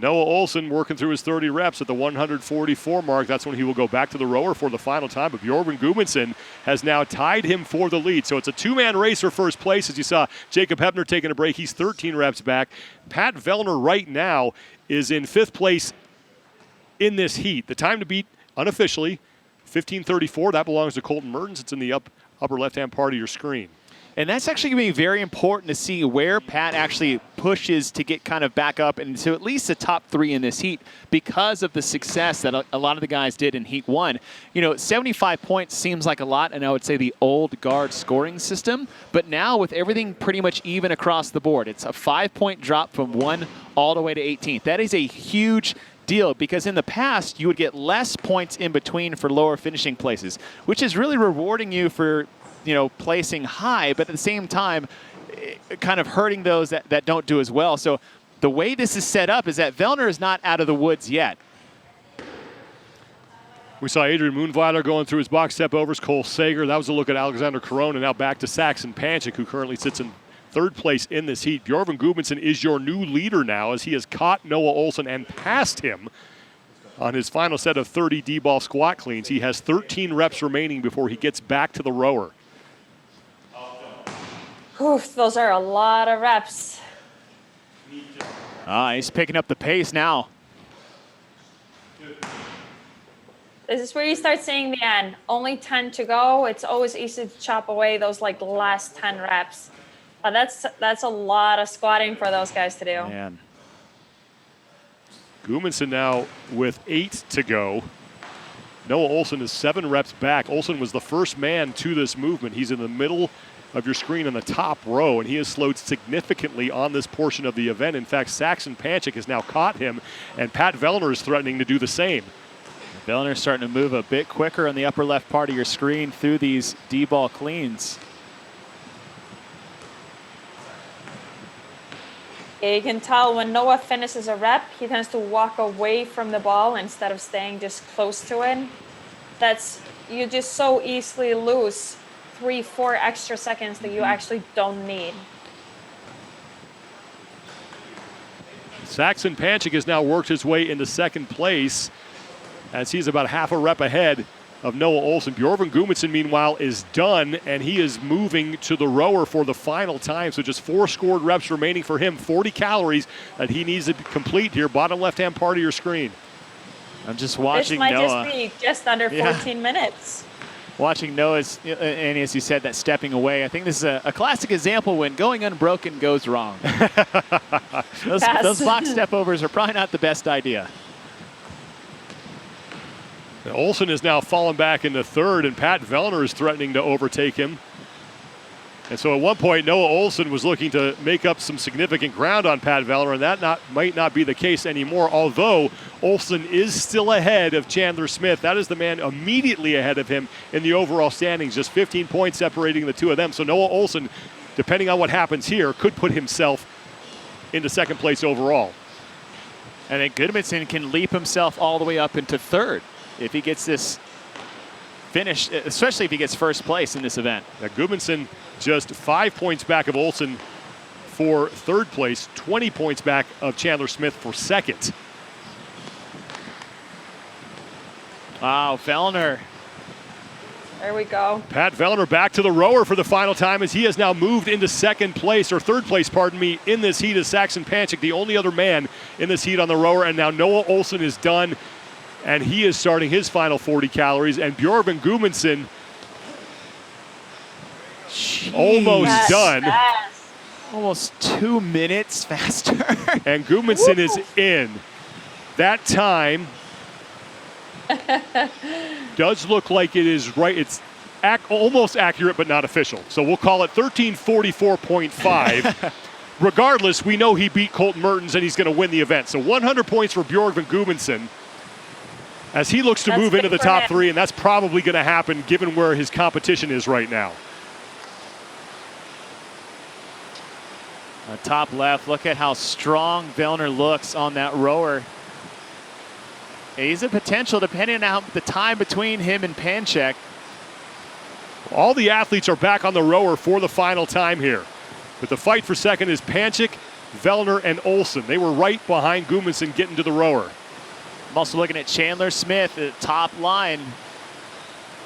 Noah Olsen working through his 30 reps at the 144 mark. That's when he will go back to the rower for the final time. But Björgvin Guðmundsson has now tied him for the lead. So it's a 2-man race for 1st place. As you saw, Jacob Hepner taking a break. He's 13 reps back. Pat Vellner right now is in 5th place in this heat. The time to beat unofficially, 15:34. That belongs to Colton Mertens. It's in the upper left-hand part of your screen. And that's actually going to be very important to see where Pat actually pushes to get kind of back up into at least the top 3 in this heat because of the success that a lot of the guys did in Heat 1. You know, 75 points seems like a lot, and I would say the old guard scoring system. But now with everything pretty much even across the board, it's a 5-point drop from 1 all the way to 18th. That is a huge deal because in the past you would get less points in between for lower finishing places, which is really rewarding you for placing high, but at the same time, kind of hurting those that don't do as well. So the way this is set up is that Vellner is not out of the woods yet. We saw Adrian Moonviler going through his box step overs, Cole Sager. That was a look at Alexander Corona. Now back to Saxon Panchik, who currently sits in 3rd place in this heat. Björgvin Guðmundsson is your new leader now as he has caught Noah Olsen and passed him on his final set of 30 D-ball squat cleans. He has 13 reps remaining before he gets back to the rower. Oof, those are a lot of reps. He's picking up the pace now. This is where you start seeing the end. Only 10 to go. It's always easy to chop away those last 10 reps. But that's a lot of squatting for those guys to do. Man. Guðmundsson now with 8 to go. Noah Olsen is 7 reps back. Olsen was the first man to this movement. He's in the middle of your screen in the top row, and he has slowed significantly on this portion of the event. In fact, Saxon Panchik has now caught him, and Pat Vellner is threatening to do the same. Vellner's starting to move a bit quicker on the upper left part of your screen through these D-ball cleans. You can tell when Noah finishes a rep, he tends to walk away from the ball instead of staying just close to it. You just so easily lose 3-4 extra seconds that you actually don't need. Saxon Panchik has now worked his way into second place as he's about half a rep ahead of Noah Olsen. Björgvin Karl meanwhile, is done, and he is moving to the rower for the final time. So just 4 scored reps remaining for him, 40 calories that he needs to complete here, bottom left-hand part of your screen. I'm just watching Noah. This Noah. might just be just under 14 minutes. Watching Noah's, and as you said, that stepping away. I think this is a classic example when going unbroken goes wrong. Those box stepovers are probably not the best idea. Olsen is now fallen back into third, and Pat Vellner is threatening to overtake him. And so at one point, Noah Olsen was looking to make up some significant ground on Pat Vellner, and that might not be the case anymore, although Olsen is still ahead of Chandler Smith. That is the man immediately ahead of him in the overall standings, just 15 points separating the two of them. So Noah Olsen, depending on what happens here, could put himself into second place overall. And then Guðmundsson can leap himself all the way up into third if he gets this finish, especially if he gets first place in this event. Now Guðmundsson just 5 points back of Olsen for third place, 20 points back of Chandler Smith for second. Wow, Vellner. There we go. Pat Vellner back to the rower for the final time as he has now moved into second place, or third place, pardon me, in this heat is Saxon Panchik, the only other man in this heat on the rower. And now Noah Olsen is done, and he is starting his final 40 calories. And Björgvin Karl almost done. Fast. Almost 2 minutes faster. And Guðmundsson is in. That time does look like it is right. It's almost accurate, but not official. So we'll call it 13:44.5. Regardless, we know he beat Colton Mertens, and he's going to win the event. So 100 points for Björgvin Karl as he looks to move into the top 3, and that's probably going to happen given where his competition is right now. Top left, look at how strong Vellner looks on that rower. He's a potential, depending on the time between him and Panchik. All the athletes are back on the rower for the final time here. But the fight for second is Panchik, Vellner, and Olsen. They were right behind Guðmundsson getting to the rower. I'm also looking at Chandler Smith at the top line.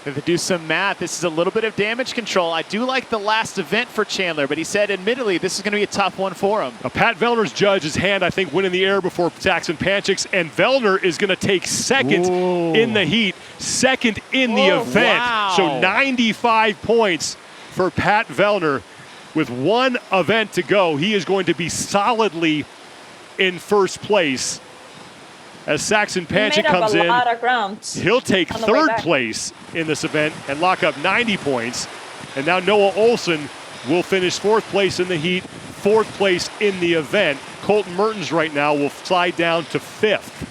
If they do some math, this is a little bit of damage control. I do like the last event for Chandler, but he said, admittedly, this is going to be a tough one for him. Now, Pat Vellner's judge, his hand, I think, went in the air before Saxon Panchik's, and Vellner is going to take second in the heat, second in the event. Wow. So 95 points for Pat Vellner. With one event to go, he is going to be solidly in first place. As Saxon Panchik comes in, he'll take third place in this event and lock up 90 points. And now Noah Olsen will finish fourth place in the heat, fourth place in the event. Colton Mertens right now will slide down to fifth.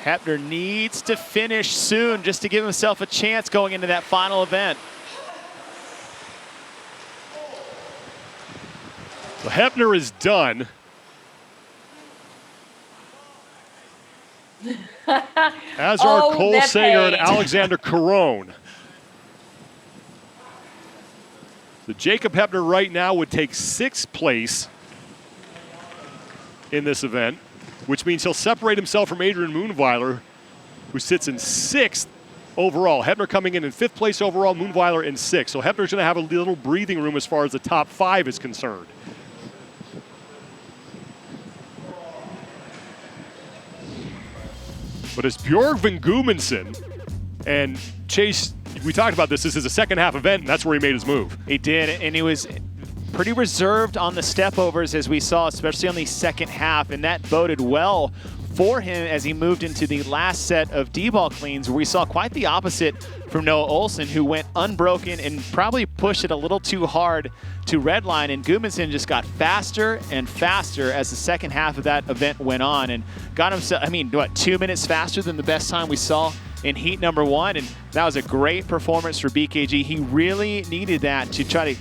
Hepner needs to finish soon just to give himself a chance going into that final event. So Hepner is done. As are Cole Sager and Alexander Carone. So Jacob Hepner right now would take sixth place in this event, which means he'll separate himself from Adrian Moonweiler, who sits in sixth overall. Hepner coming in fifth place overall, Moonweiler in sixth. So Hepner's going to have a little breathing room as far as the top 5 is concerned. But it's Björgvin Karl, and Chase, we talked about this. This is a second half event, and that's where he made his move. He did, and he was pretty reserved on the stepovers, as we saw, especially on the second half, and that boded well for him as he moved into the last set of D-ball cleans, where we saw quite the opposite from Noah Olsen, who went unbroken and probably pushed it a little too hard to redline, and Guðmundsson just got faster and faster as the second half of that event went on and got himself, 2 minutes faster than the best time we saw in heat number 1, and that was a great performance for BKG. He really needed that to try to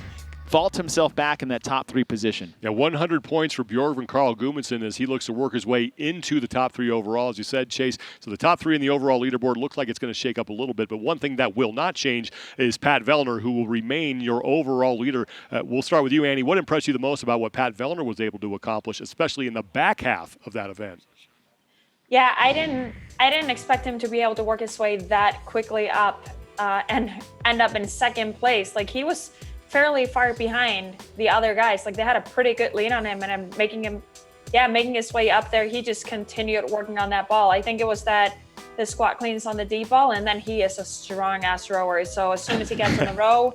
vault himself back in that top 3 position. Yeah, 100 points for Björgvin Karl Guðmundsson as he looks to work his way into the top 3 overall, as you said, Chase. So the top 3 in the overall leaderboard looks like it's going to shake up a little bit, but one thing that will not change is Pat Vellner, who will remain your overall leader. We'll start with you, Annie. What impressed you the most about what Pat Vellner was able to accomplish, especially in the back half of that event? Yeah, I didn't expect him to be able to work his way that quickly up and end up in second place. Like, he was fairly far behind the other guys. Like, they had a pretty good lead on him, and I'm making his way up there. He just continued working on that ball. I think it was the squat cleans on the deep ball, and then he is a strong ass rower. So as soon as he gets in the row,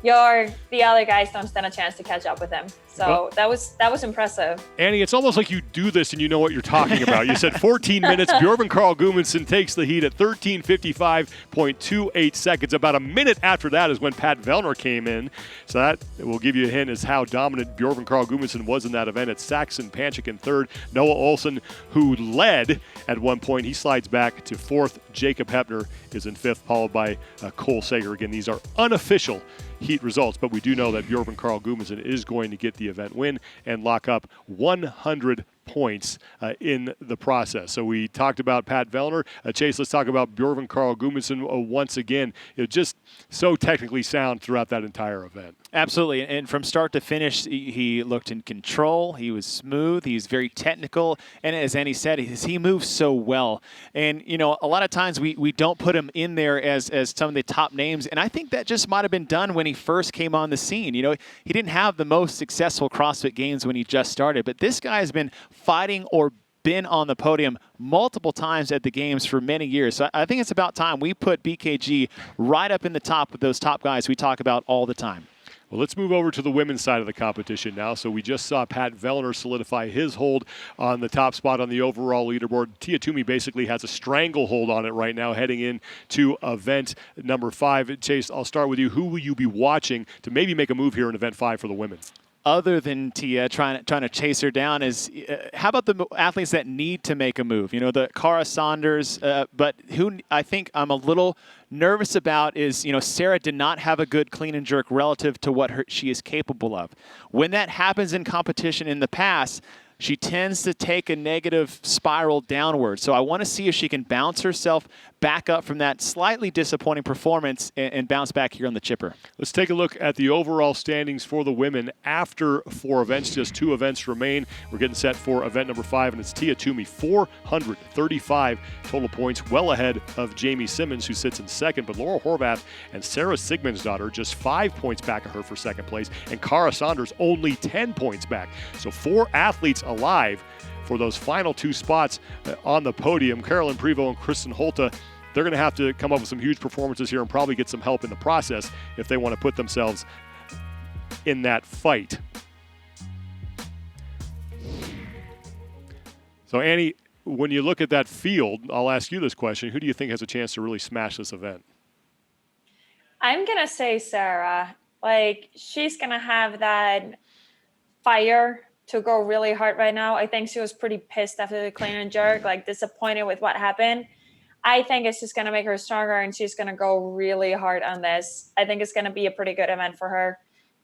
the other guys don't stand a chance to catch up with him. So that was impressive. Annie, it's almost like you do this and you know what you're talking about. You said 14 minutes. Björgvin Karl Guðmundsson takes the heat at 13:55.28 seconds. About a minute after that is when Pat Vellner came in. So that will give you a hint as how dominant Björgvin Karl Guðmundsson was in that event. It's Saxon Panchik in third. Noah Olsen, who led at one point, he slides back to fourth. Jacob Hepner is in fifth, followed by Cole Sager. Again, these are unofficial heat results, but we do know that Björgvin Karl Guðmundsson is going to get the event win and lock up 100 points in the process. So we talked about Pat Vellner. Chase, let's talk about Björgvin Karl Guðmundsson once again. Just so technically sound throughout that entire event. Absolutely, and from start to finish, he looked in control. He was smooth. He's very technical, and as Annie said, he moves so well. And a lot of times we don't put him in there as some of the top names, and I think that just might have been done when he first came on the scene. He didn't have the most successful CrossFit Games when he just started, but this guy has been fighting or been on the podium multiple times at the games for many years. So I think it's about time we put BKG right up in the top with those top guys we talk about all the time. Well, let's move over to the women's side of the competition now. So we just saw Pat Vellner solidify his hold on the top spot on the overall leaderboard. Tia Toomey basically has a stranglehold on it right now heading into event number 5. Chase, I'll start with you. Who will you be watching to maybe make a move here in event 5 for the women? Other than Tia trying to chase her down, is how about the athletes that need to make a move? The Cara Saunders, but who I think I'm a little nervous about is, Sara did not have a good clean and jerk relative to what she is capable of. When that happens in competition in the past, she tends to take a negative spiral downward. So I want to see if she can bounce herself back up from that slightly disappointing performance and bounce back here on the chipper. Let's take a look at the overall standings for the women after 4 events. Just 2 events remain. We're getting set for event number 5, and it's Tia Toomey, 435 total points, well ahead of Jamie Simmons, who sits in second. But Laura Horvath and Sara Sigmundsdottir just 5 points back of her for second place, and Cara Saunders only 10 points back. So 4 athletes alive for those final 2 spots on the podium. Carolyn Prevost and Kristen Holta, they're going to have to come up with some huge performances here and probably get some help in the process if they want to put themselves in that fight. So, Annie, when you look at that field, I'll ask you this question. Who do you think has a chance to really smash this event? I'm going to say Sara. She's going to have that fire to go really hard right now. I think she was pretty pissed after the clean and jerk, disappointed with what happened. I think it's just going to make her stronger, and she's going to go really hard on this. I think it's going to be a pretty good event for her.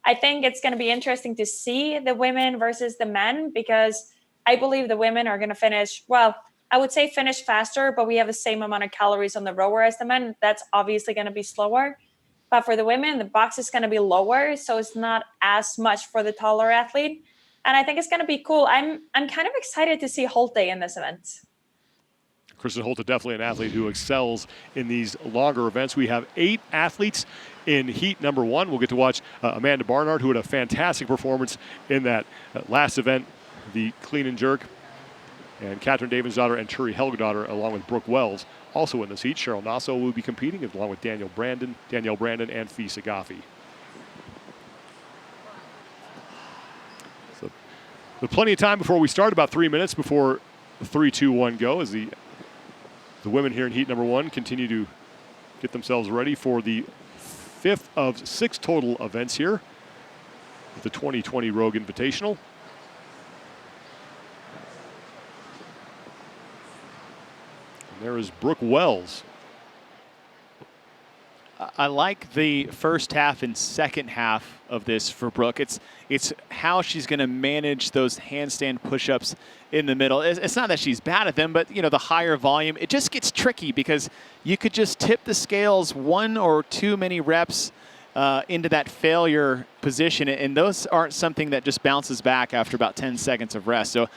I think it's going to be interesting to see the women versus the men, because I believe the women are going to finish, I would say finish faster, but we have the same amount of calories on the rower as the men. That's obviously going to be slower. But for the women, the box is going to be lower, so it's not as much for the taller athlete. And I think it's going to be cool. I'm kind of excited to see Holte in this event. Kristen Holta, definitely an athlete who excels in these longer events. We have 8 athletes in heat number 1. We'll get to watch Amanda Barnhart, who had a fantastic performance in that last event, the clean and jerk. And Katrin Davidsdottir and Turi Helgadottir, along with Brooke Wells, also in this heat. Cheryl Nasso will be competing along with Danielle Brandon, and Fee Sagafi. So, with plenty of time before we start, about 3 minutes before 3, 2, 1, go as the women here in heat number 1 continue to get themselves ready for the 5th of 6 total events here with the 2020 Rogue Invitational. And there is Brooke Wells. I like the first half and second half of this for Brooke. It's how she's going to manage those handstand push-ups in the middle. It's not that she's bad at them, but the higher volume, it just gets tricky because you could just tip the scales 1 or 2 many reps into that failure position, and those aren't something that just bounces back after about 10 seconds of rest. So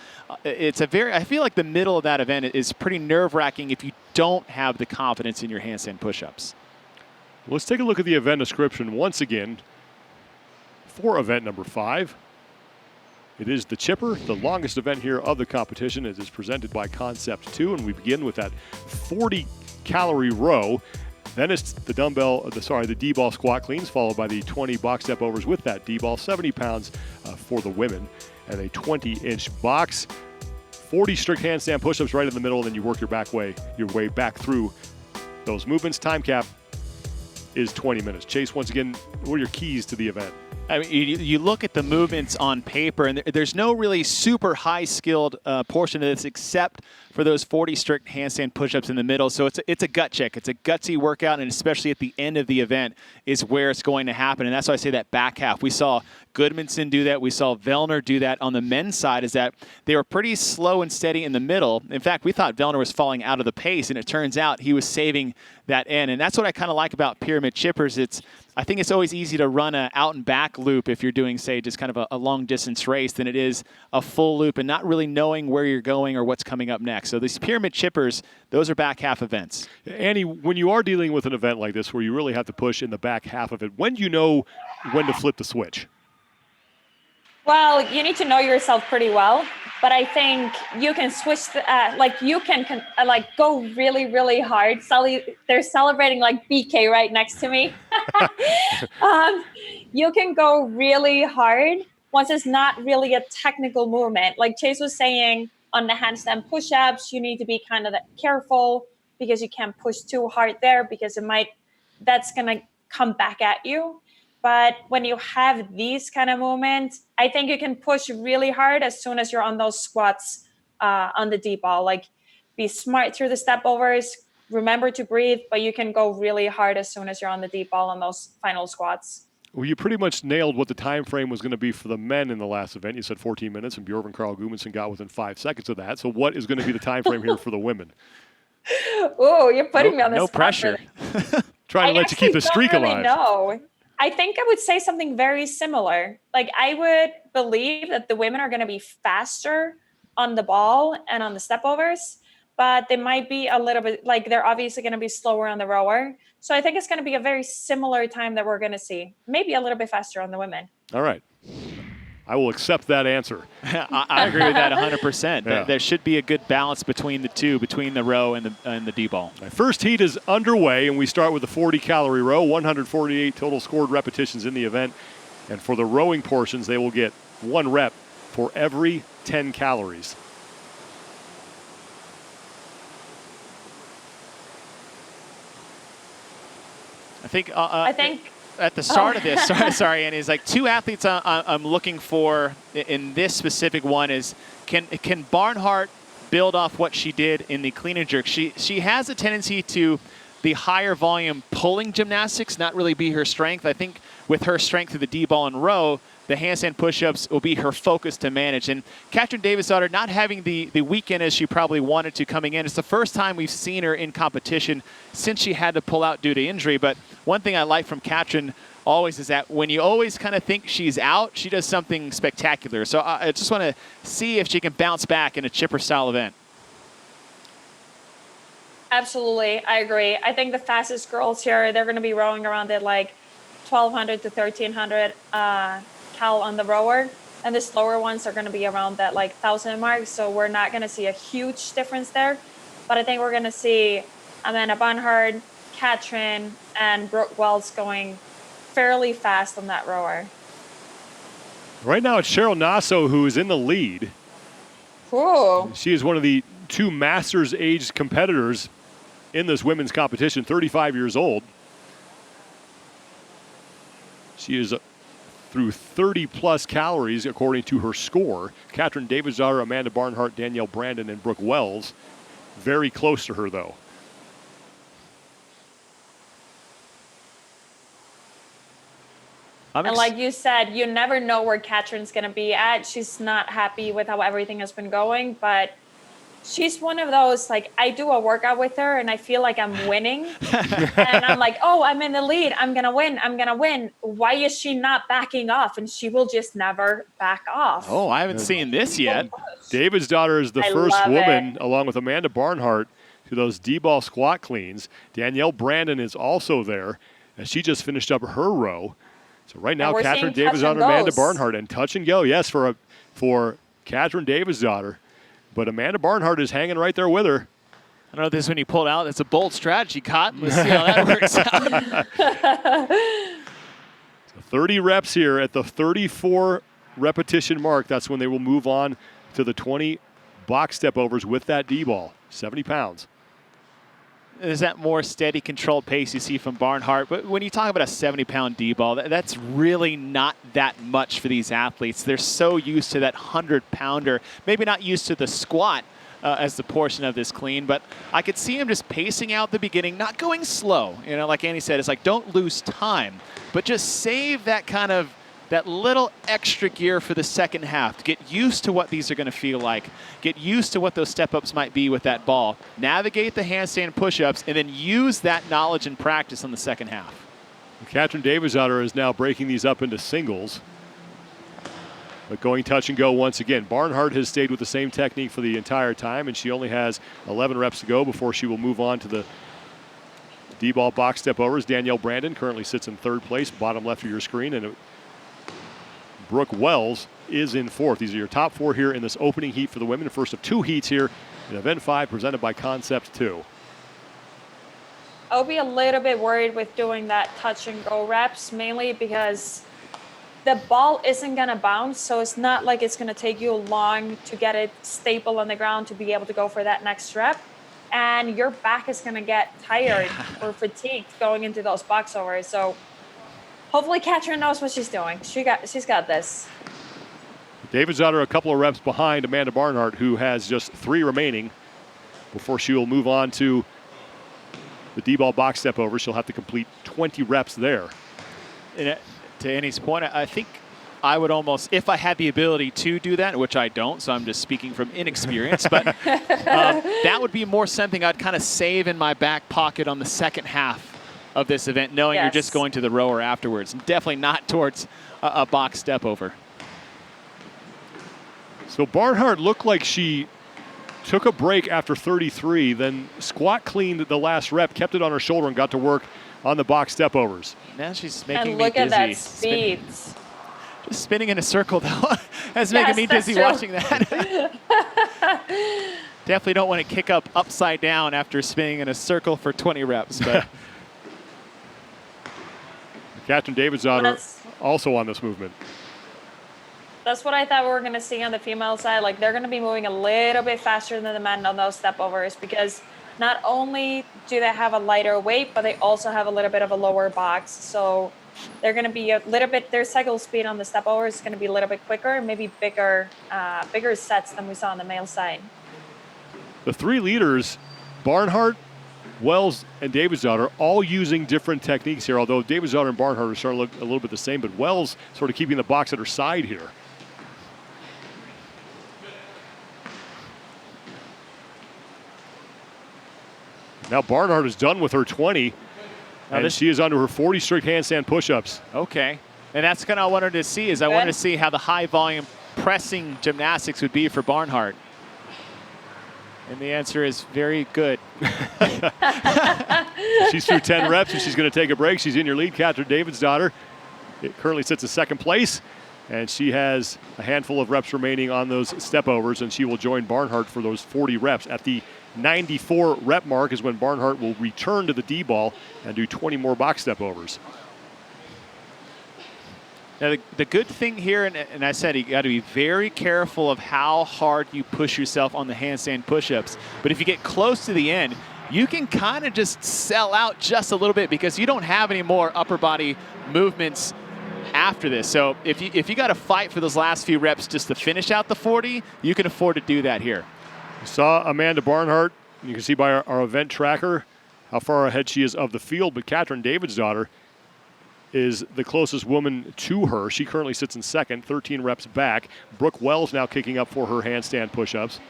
I feel like the middle of that event is pretty nerve-wracking if you don't have the confidence in your handstand push-ups. Let's take a look at the event description once again for event number 5. It is the chipper, the longest event here of the competition. It is presented by Concept 2, and we begin with that 40-calorie row. Then it's the D-ball squat cleans, followed by the 20 box step overs with that D-ball, 70 pounds for the women, and a 20-inch box. 40 strict handstand push-ups right in the middle, and then you work your way back through those movements. Time cap is 20 minutes. Chase, once again, what are your keys to the event? I mean, you look at the movements on paper, and there's no really super high-skilled portion of this except for those 40 strict handstand push-ups in the middle. So it's a gut check. It's a gutsy workout, and especially at the end of the event is where it's going to happen. And that's why I say that back half. We saw Guðmundsson do that. We saw Vellner do that. On the men's side is that they were pretty slow and steady in the middle. In fact, we thought Vellner was falling out of the pace, and it turns out he was saving that end. And that's what I kind of like about pyramid chippers. I think it's always easy to run an out and back loop if you're doing, say, just kind of a long distance race than it is a full loop and not really knowing where you're going or what's coming up next. So these pyramid chippers, those are back half events. Annie, when you are dealing with an event like this where you really have to push in the back half of it, when do you know when to flip the switch? Well, you need to know yourself pretty well, but I think you can switch, you can go really, really hard. They're celebrating like BK right next to me. You can go really hard once it's not really a technical movement. Like Chase was saying on the handstand push-ups, you need to be kind of careful because you can't push too hard there because that's going to come back at you. But when you have these kind of movements, I think you can push really hard as soon as you're on those squats on the D-ball. Like, be smart through the step overs. Remember to breathe, but you can go really hard as soon as you're on the D-ball on those final squats. Well, you pretty much nailed what the time frame was going to be for the men in the last event. You said 14 minutes, and Björgvin Karl Guðmundsson got within 5 seconds of that. So what is going to be the time frame here for the women? Oh, you're putting me on the spot. No pressure. Trying to let you keep the streak alive. No. I think I would say something very similar. Like, I would believe that the women are going to be faster on the ball and on the step overs, but they might be a little bit, they're obviously going to be slower on the rower. So I think it's going to be a very similar time that we're going to see. Maybe a little bit faster on the women. All right. I will accept that answer. I agree with that 100%. Yeah. There should be a good balance between the two, between the row and the D-ball. First heat is underway, and we start with the 40-calorie row, 148 total scored repetitions in the event. And for the rowing portions, they will get 1 rep for every 10 calories. I think at the start of this, sorry, Annie, is like 2 athletes I'm looking for in this specific one is can Barnhart build off what she did in the clean and jerk? She has a tendency to the higher volume pulling gymnastics not really be her strength. I think with her strength of the D-ball and row, the handstand push-ups will be her focus to manage. And Katrin Davidsdottir not having the weekend as she probably wanted to coming in. It's the first time we've seen her in competition since she had to pull out due to injury. But one thing I like from Katrin always is that when you always kind of think she's out, she does something spectacular. So I just want to see if she can bounce back in a chipper-style event. Absolutely, I agree. I think the fastest girls here, they're going to be rowing around at 1,200 to 1,300 cal on the rower, and the slower ones are going to be around that 1,000 mark. So we're not going to see a huge difference there, but I think we're going to see Amanda Barnhart, Katrin, and Brooke Wells going fairly fast on that rower. Right now it's Cheryl Nasso who is in the lead. Cool. She is one of the two Masters-aged competitors in this women's competition, 35 years old. She is through 30-plus calories, according to her score. Katrin Davidsdottir, Amanda Barnhart, Danielle Brandon, and Brooke Wells. Very close to her, though. And like you said, you never know where Katrin's going to be at. She's not happy with how everything has been going, but she's one of those, like, I do a workout with her and I feel like I'm winning. And I'm like, oh, I'm in the lead. I'm going to win. I'm going to win. Why is she not backing off? And she will just never back off. Oh, I haven't seen this yet. Davidsdottir is the first woman, along with Amanda Barnhart, to those D-ball squat cleans. Danielle Brandon is also there, and she just finished up her row. So right now, Katrin Davidsdottir, Amanda Barnhart, and touch and go, yes, for Katrin Davidsdottir. But Amanda Barnhart is hanging right there with her. I don't know if this is when you pulled out. It's a bold strategy, Cotton. Let's see how that works out. So 30 reps here at the 34 repetition mark. That's when they will move on to the 20 box step overs with that D-ball, 70 pounds. There's that more steady, controlled pace you see from Barnhart. But when you talk about a 70-pound D-ball, that's really not that much for these athletes. They're so used to that 100-pounder, maybe not used to the squat as the portion of this clean, but I could see him just pacing out the beginning, not going slow. You know, like Annie said, it's like don't lose time, but just save that kind of that little extra gear for the second half to get used to what these are going to feel like, get used to what those step-ups might be with that ball, navigate the handstand push-ups, and then use that knowledge and practice on the second half. Katrin Davidsdottir is now breaking these up into singles, but going touch and go once again. Barnhart has stayed with the same technique for the entire time, and she only has 11 reps to go before she will move on to the D-ball box step overs. Danielle Brandon currently sits in third place, bottom left of your screen, and Brooke Wells is in fourth. These are your top four here in this opening heat for the women. The first of two heats here in Event 5 presented by Concept 2. I'll be a little bit worried with doing that touch and go reps, mainly because the ball isn't going to bounce, so it's not like it's going to take you long to get it stable on the ground to be able to go for that next rep. And your back is going to get tired or fatigued going into those box overs. So hopefully Katrin knows what she's doing. She's got this. Davidsdottir a couple of reps behind Amanda Barnhart, who has just 3 remaining before she will move on to the D-ball box step over. She'll have to complete 20 reps there. And to Annie's point, I think I would almost, if I had the ability to do that, which I don't, so I'm just speaking from inexperience, but that would be more something I'd kind of save in my back pocket on the second half of this event, knowing you're just going to the rower afterwards, and definitely not towards a box step over. So Barnhart looked like she took a break after 33, then squat cleaned the last rep, kept it on her shoulder, and got to work on the box step overs. Now she's making me dizzy. And look at that speed. Just spinning in a circle, though. That's making me dizzy watching that. Definitely don't want to kick up upside down after spinning in a circle for 20 reps, but Katrin Davidsdottir also on this movement. That's what I thought we were going to see on the female side. Like, they're going to be moving a little bit faster than the men on those step overs, because not only do they have a lighter weight, but they also have a little bit of a lower box. So they're going to be a little bit, their cycle speed on the step overs is going to be a little bit quicker, maybe bigger sets than we saw on the male side. The 3 leaders, Barnhart, Wells, and Davidsdottir, all using different techniques here, although Davidsdottir and Barnhart are starting to look a little bit the same, but Wells sort of keeping the box at her side here. Now Barnhart is done with her 20, and she is onto her 40 strict handstand push-ups. Okay, and that's kind of what I wanted to see, is I wanted to see how the high-volume pressing gymnastics would be for Barnhart. And the answer is very good. She's through 10 reps, and she's going to take a break. She's in your lead, Katrin Davidsdottir. It currently sits in second place, and she has a handful of reps remaining on those step overs, and she will join Barnhart for those 40 reps. At the 94 rep mark is when Barnhart will return to the D-ball and do 20 more box step overs. Now, the good thing here, and I said you got to be very careful of how hard you push yourself on the handstand push-ups. But if you get close to the end, you can kind of just sell out just a little bit because you don't have any more upper body movements after this. So if you got to fight for those last few reps just to finish out the 40, you can afford to do that here. You saw Amanda Barnhart. You can see by our event tracker how far ahead she is of the field, but Catherine Davidsdottir is the closest woman to her. She currently sits in second, 13 reps back. Brooke Wells now kicking up for her handstand push-ups.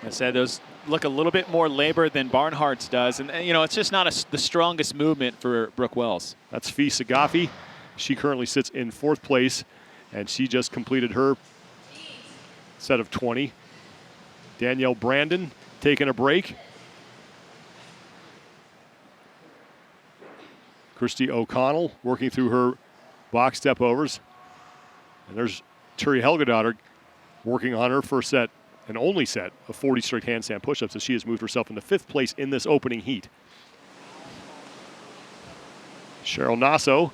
I said those look a little bit more labor than Barnhart's does, and you know, it's just not the strongest movement for Brooke Wells. That's Fee Sagafi. She currently sits in fourth place, and she just completed her set of 20. Danielle Brandon taking a break. Christy O'Connell working through her box step overs. And there's Turi Helgadottir working on her first set and only set of 40 strict handstand push-ups as she has moved herself into fifth place in this opening heat. Cheryl Nasso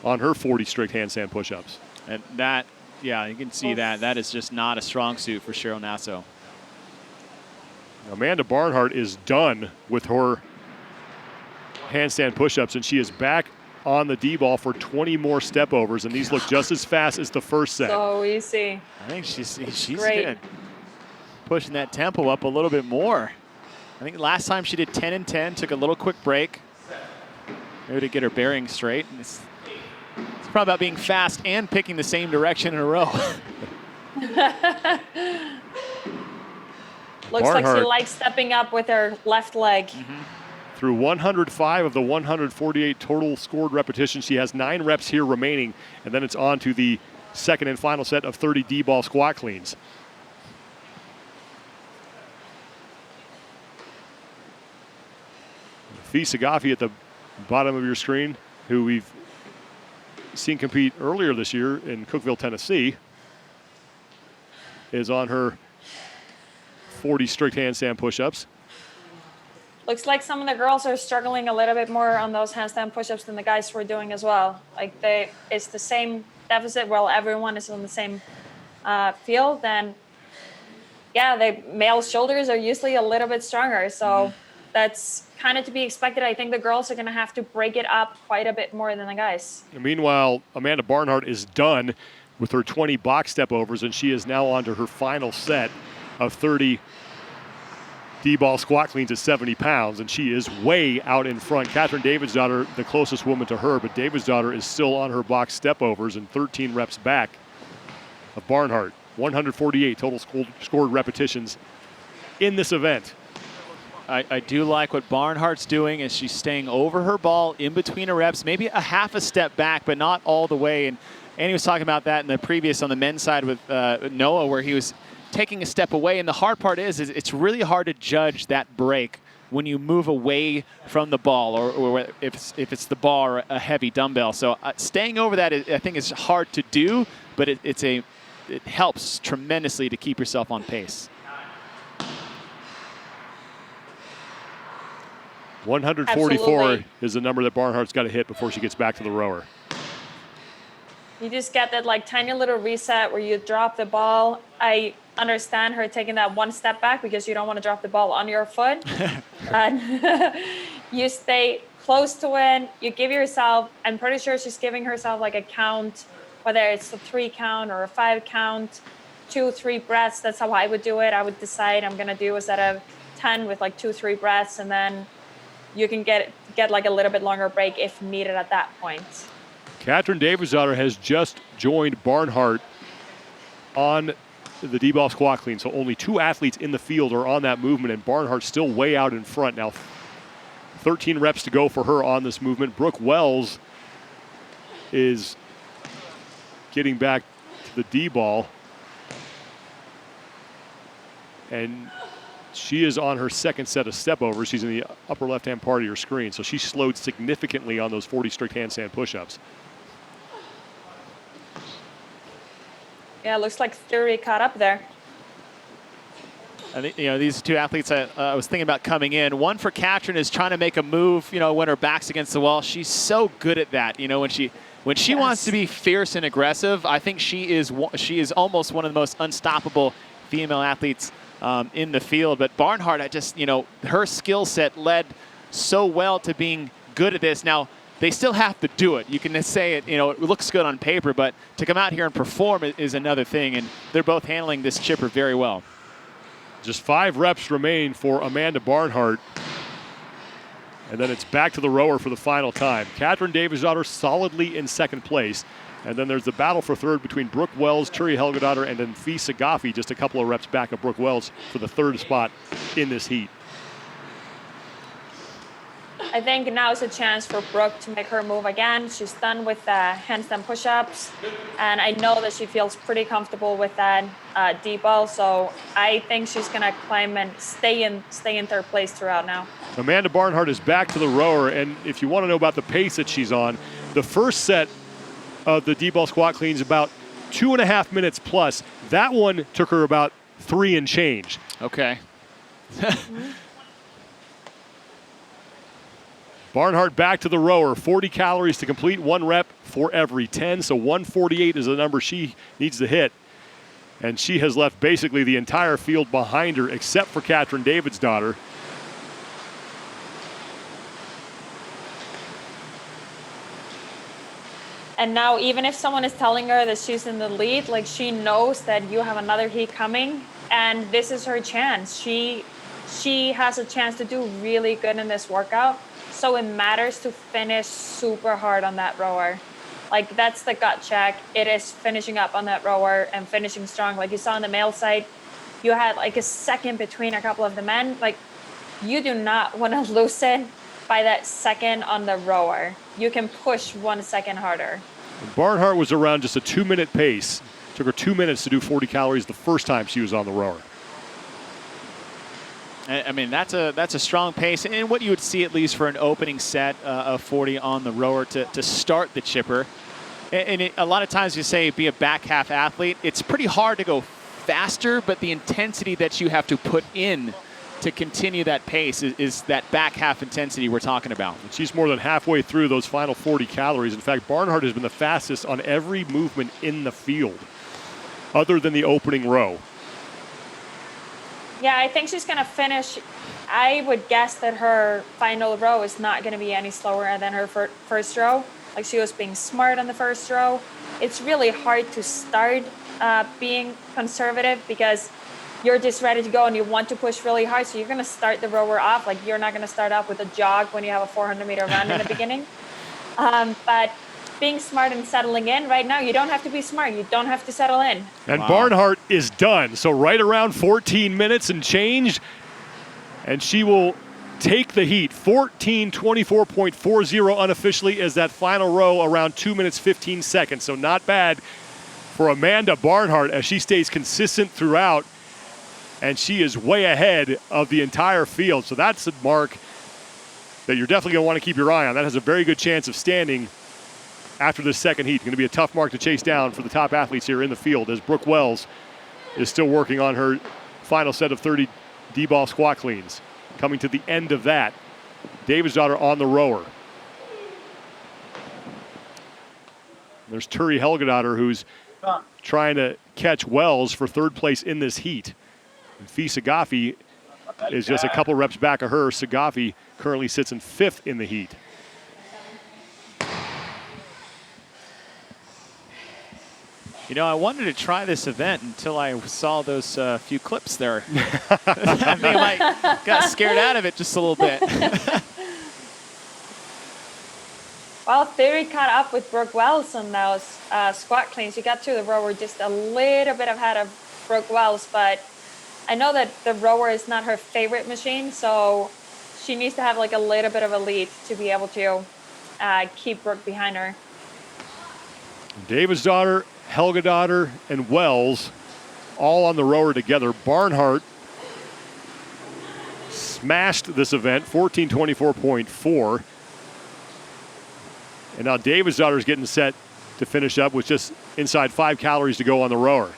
on her 40 strict handstand push-ups. And that, yeah, you can see that. That is just not a strong suit for Cheryl Nasso. Amanda Barnhart is done with her handstand push-ups, and she is back on the D-ball for 20 more step overs, and these look just as fast as the first set. So easy. I think she's great. good. Pushing that tempo up a little bit more. I think last time she did 10 and 10, took a little quick break, maybe to get her bearing straight. And it's probably about being fast and picking the same direction in a row. Looks Barnhart, like she likes stepping up with her left leg. Through 105 of the 148 total scored repetitions, she has 9 reps here remaining, and then it's on to the second and final set of 30 D-ball squat cleans. Fee Sagafi at the bottom of your screen, who we've seen compete earlier this year in Cookeville, Tennessee, is on her 40 strict handstand push-ups. Looks like some of the girls are struggling a little bit more on those handstand push-ups than the guys were doing as well. Like it's the same deficit. Well, everyone is on the same field, and yeah, the male shoulders are usually a little bit stronger. So that's kind of to be expected. I think the girls are going to have to break it up quite a bit more than the guys. And meanwhile, Amanda Barnhart is done with her 20 box step overs, and she is now on to her final set of 30 D-ball squat cleans at 70 pounds, and she is way out in front. Catherine Davidsdottir, the closest woman to her, but Davidsdottir is still on her box step overs and 13 reps back of Barnhart. 148 total scored repetitions in this event. I do like what Barnhart's doing is she's staying over her ball in between her reps, maybe a half a step back, but not all the way. And Andy was talking about that in the previous on the men's side with Noah, where he was taking a step away. And the hard part is it's really hard to judge that break when you move away from the ball, or if it's the ball or a heavy dumbbell. So staying over that, I think, is hard to do, but it helps tremendously to keep yourself on pace. 144 Absolutely. is the number that Barnhart's got to hit before she gets back to the rower. You just get that like tiny little reset where you drop the ball. I understand her taking that one step back because you don't want to drop the ball on your foot. And you stay close to it. You give yourself, I'm pretty sure she's giving herself like a count, whether it's a 3 count or a 5 count, 2-3 breaths. That's how I would do it. I would decide I'm going to do a set of 10 with like 2-3 breaths, and then you can get like a little bit longer break if needed at that point. Catherine Davidsdottir has just joined Barnhart on the D-ball squat clean, so only 2 athletes in the field are on that movement, and Barnhart's still way out in front. Now 13 reps to go for her on this movement. Brooke Wells is getting back to the D-ball, and she is on her second set of step overs. She's in the upper left-hand part of your screen, so she slowed significantly on those 40 strict handstand push-ups. Yeah, looks like 30 caught up there. I think, these two athletes I was thinking about coming in. One for Katrin is trying to make a move, when her back's against the wall. She's so good at that. When she wants to be fierce and aggressive, I think she is almost one of the most unstoppable female athletes in the field. But Barnhart, her skill set led so well to being good at this. Now, they still have to do it. You can say it, it looks good on paper, but to come out here and perform is another thing. And they're both handling this chipper very well. Just 5 reps remain for Amanda Barnhart. And then it's back to the rower for the final time. Katrin Davidsdottir solidly in second place. And then there's the battle for third between Brooke Wells, Tia Helgadottir, and then Fisa Gaffi, just a couple of reps back of Brooke Wells for the third spot in this heat. I think now is a chance for Brooke to make her move again. She's done with handstand push-ups, and I know that she feels pretty comfortable with that Dball. So I think she's gonna climb and stay in third place throughout now. Amanda Barnhart is back to the rower, and if you want to know about the pace that she's on, the first set of the Dball squat cleans about 2.5 minutes plus. That one took her about 3 and change. Okay. Barnhart back to the rower, 40 calories to complete, 1 rep for every 10. So 148 is the number she needs to hit. And she has left basically the entire field behind her except for Katrin Davidsdottir. And now even if someone is telling her that she's in the lead, like she knows that you have another heat coming and this is her chance. She has a chance to do really good in this workout. So it matters to finish super hard on that rower. Like that's the gut check. It is finishing up on that rower and finishing strong. Like you saw on the male side, you had like a second between a couple of the men. Like you do not want to lose it by that second on the rower. You can push 1 second harder. Barnhart was around just a 2-minute pace. Took her 2 minutes to do 40 calories the first time she was on the rower. I mean, that's a strong pace, and what you would see at least for an opening set of 40 on the rower to start the chipper. And a lot of times you say be a back half athlete. It's pretty hard to go faster, but the intensity that you have to put in to continue that pace is that back half intensity we're talking about. And she's more than halfway through those final 40 calories. In fact, Barnhart has been the fastest on every movement in the field, other than the opening row. Yeah, I think she's going to finish. I would guess that her final row is not going to be any slower than her first row. Like she was being smart on the first row. It's really hard to start being conservative because you're just ready to go and you want to push really hard. So you're going to start the rower off. Like you're not going to start off with a jog when you have a 400-meter run in the beginning. But being smart and settling in right now, you don't have to be smart. You don't have to settle in. And wow. Barnhart is done. So right around 14 minutes and change. And she will take the heat. 14:24.40 unofficially is that final row, around 2 minutes, 15 seconds. So not bad for Amanda Barnhart as she stays consistent throughout. And she is way ahead of the entire field. So that's a mark that you're definitely going to want to keep your eye on. That has a very good chance of standing after this second heat. Going to be a tough mark to chase down for the top athletes here in the field as Brooke Wells is still working on her final set of 30 Dball squat cleans. Coming to the end of that, Davidsdottir on the rower. There's Tia Helgadottir who's trying to catch Wells for third place in this heat. And Fisa Gaffi is just a couple reps back of her. Sagafi currently sits in 5th in the heat. I wanted to try this event until I saw those few clips there. I think I got scared out of it just a little bit. Well, Theory caught up with Brooke Wells on those squat cleans. She got to the rower just a little bit ahead of Brooke Wells, but I know that the rower is not her favorite machine, so she needs to have like a little bit of a lead to be able to keep Brooke behind her. Davidsdottir, Helgadottir, and Wells all on the rower together. Barnhart smashed this event, 14:24.4. And now Davidsdottir is getting set to finish up with just inside 5 calories to go on the rower.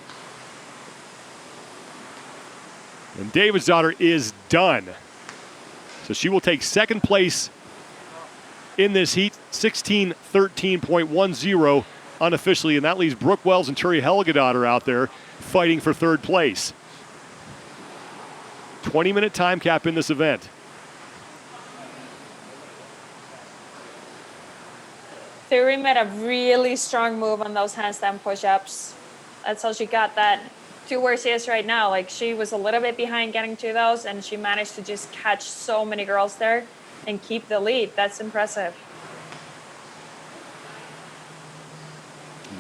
And Davidsdottir is done. So she will take second place in this heat, 16:13.10 unofficially, and that leaves Brooke Wells and Tia Helgadottir out there fighting for third place. 20-minute time cap in this event. Theory made a really strong move on those handstand push-ups. That's how she got that to where she is right now. Like, she was a little bit behind getting to those, and she managed to just catch so many girls there and keep the lead. That's impressive.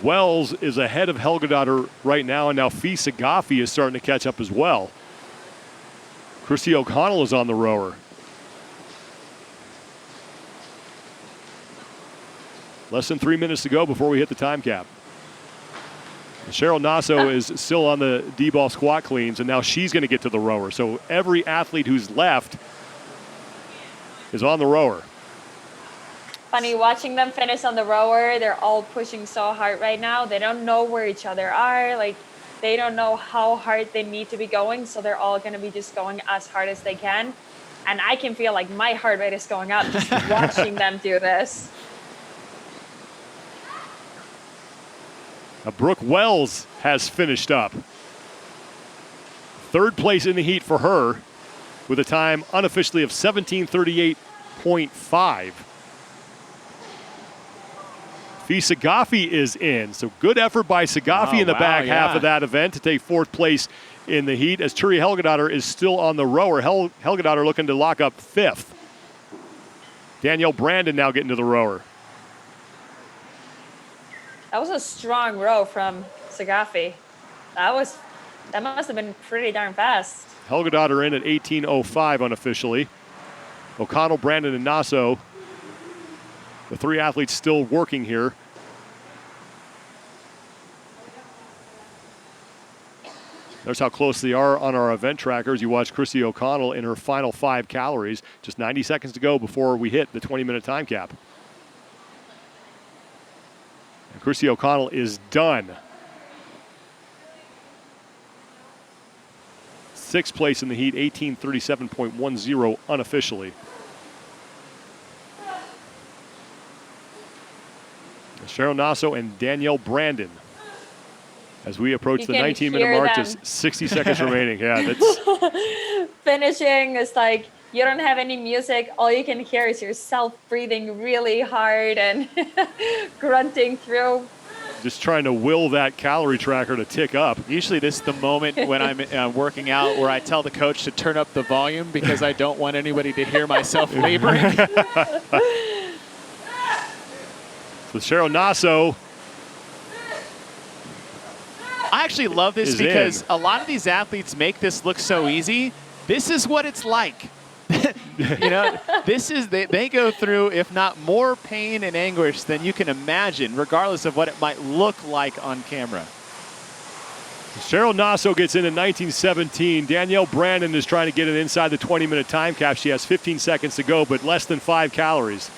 Wells is ahead of Helgadottir right now, and now Fee Sagafi is starting to catch up as well. Christy O'Connell is on the rower. Less than 3 minutes to go before we hit the time cap. Cheryl Nasso is still on the D-ball squat cleans, and now she's going to get to the rower. So every athlete who's left is on the rower. Funny watching them finish on the rower. They're all pushing so hard right now. They don't know where each other are. Like, they don't know how hard they need to be going. So they're all going to be just going as hard as they can. And I can feel like my heart rate is going up just watching them do this. Now Brooke Wells has finished up. Third place in the heat for her with a time unofficially of 17:38.5. Fee Sagafi is in. So good effort by Sagafi in the back half of that event to take fourth place in the heat, as Tia Helgadottir is still on the rower. Helgadottir looking to lock up fifth. Danielle Brandon now getting to the rower. That was a strong row from Sagafi. That must have been pretty darn fast. Helgadottir in at 18:05 unofficially. O'Connell, Brandon, and Nasso, the three athletes still working here. There's how close they are on our event trackers. You watch Christy O'Connell in her final 5 calories. Just 90 seconds to go before we hit the 20-minute time cap. And Christy O'Connell is done. 6th place in the heat, 18:37.10 unofficially. Cheryl Nasso and Danielle Brandon as we approach the 19-minute mark, just 60 seconds remaining. Yeah, that's finishing is like you don't have any music. All you can hear is yourself breathing really hard and grunting through. Just trying to will that calorie tracker to tick up. Usually this is the moment when I'm working out where I tell the coach to turn up the volume because I don't want anybody to hear myself laboring. So Cheryl Nasso. I actually love this because a lot of these athletes make this look so easy. This is what it's like. You know, they go through, if not more pain and anguish than you can imagine, regardless of what it might look like on camera. Cheryl Nasso gets in at 19:17. Danielle Brandon is trying to get it inside the 20-minute time cap. She has 15 seconds to go, but less than 5 calories.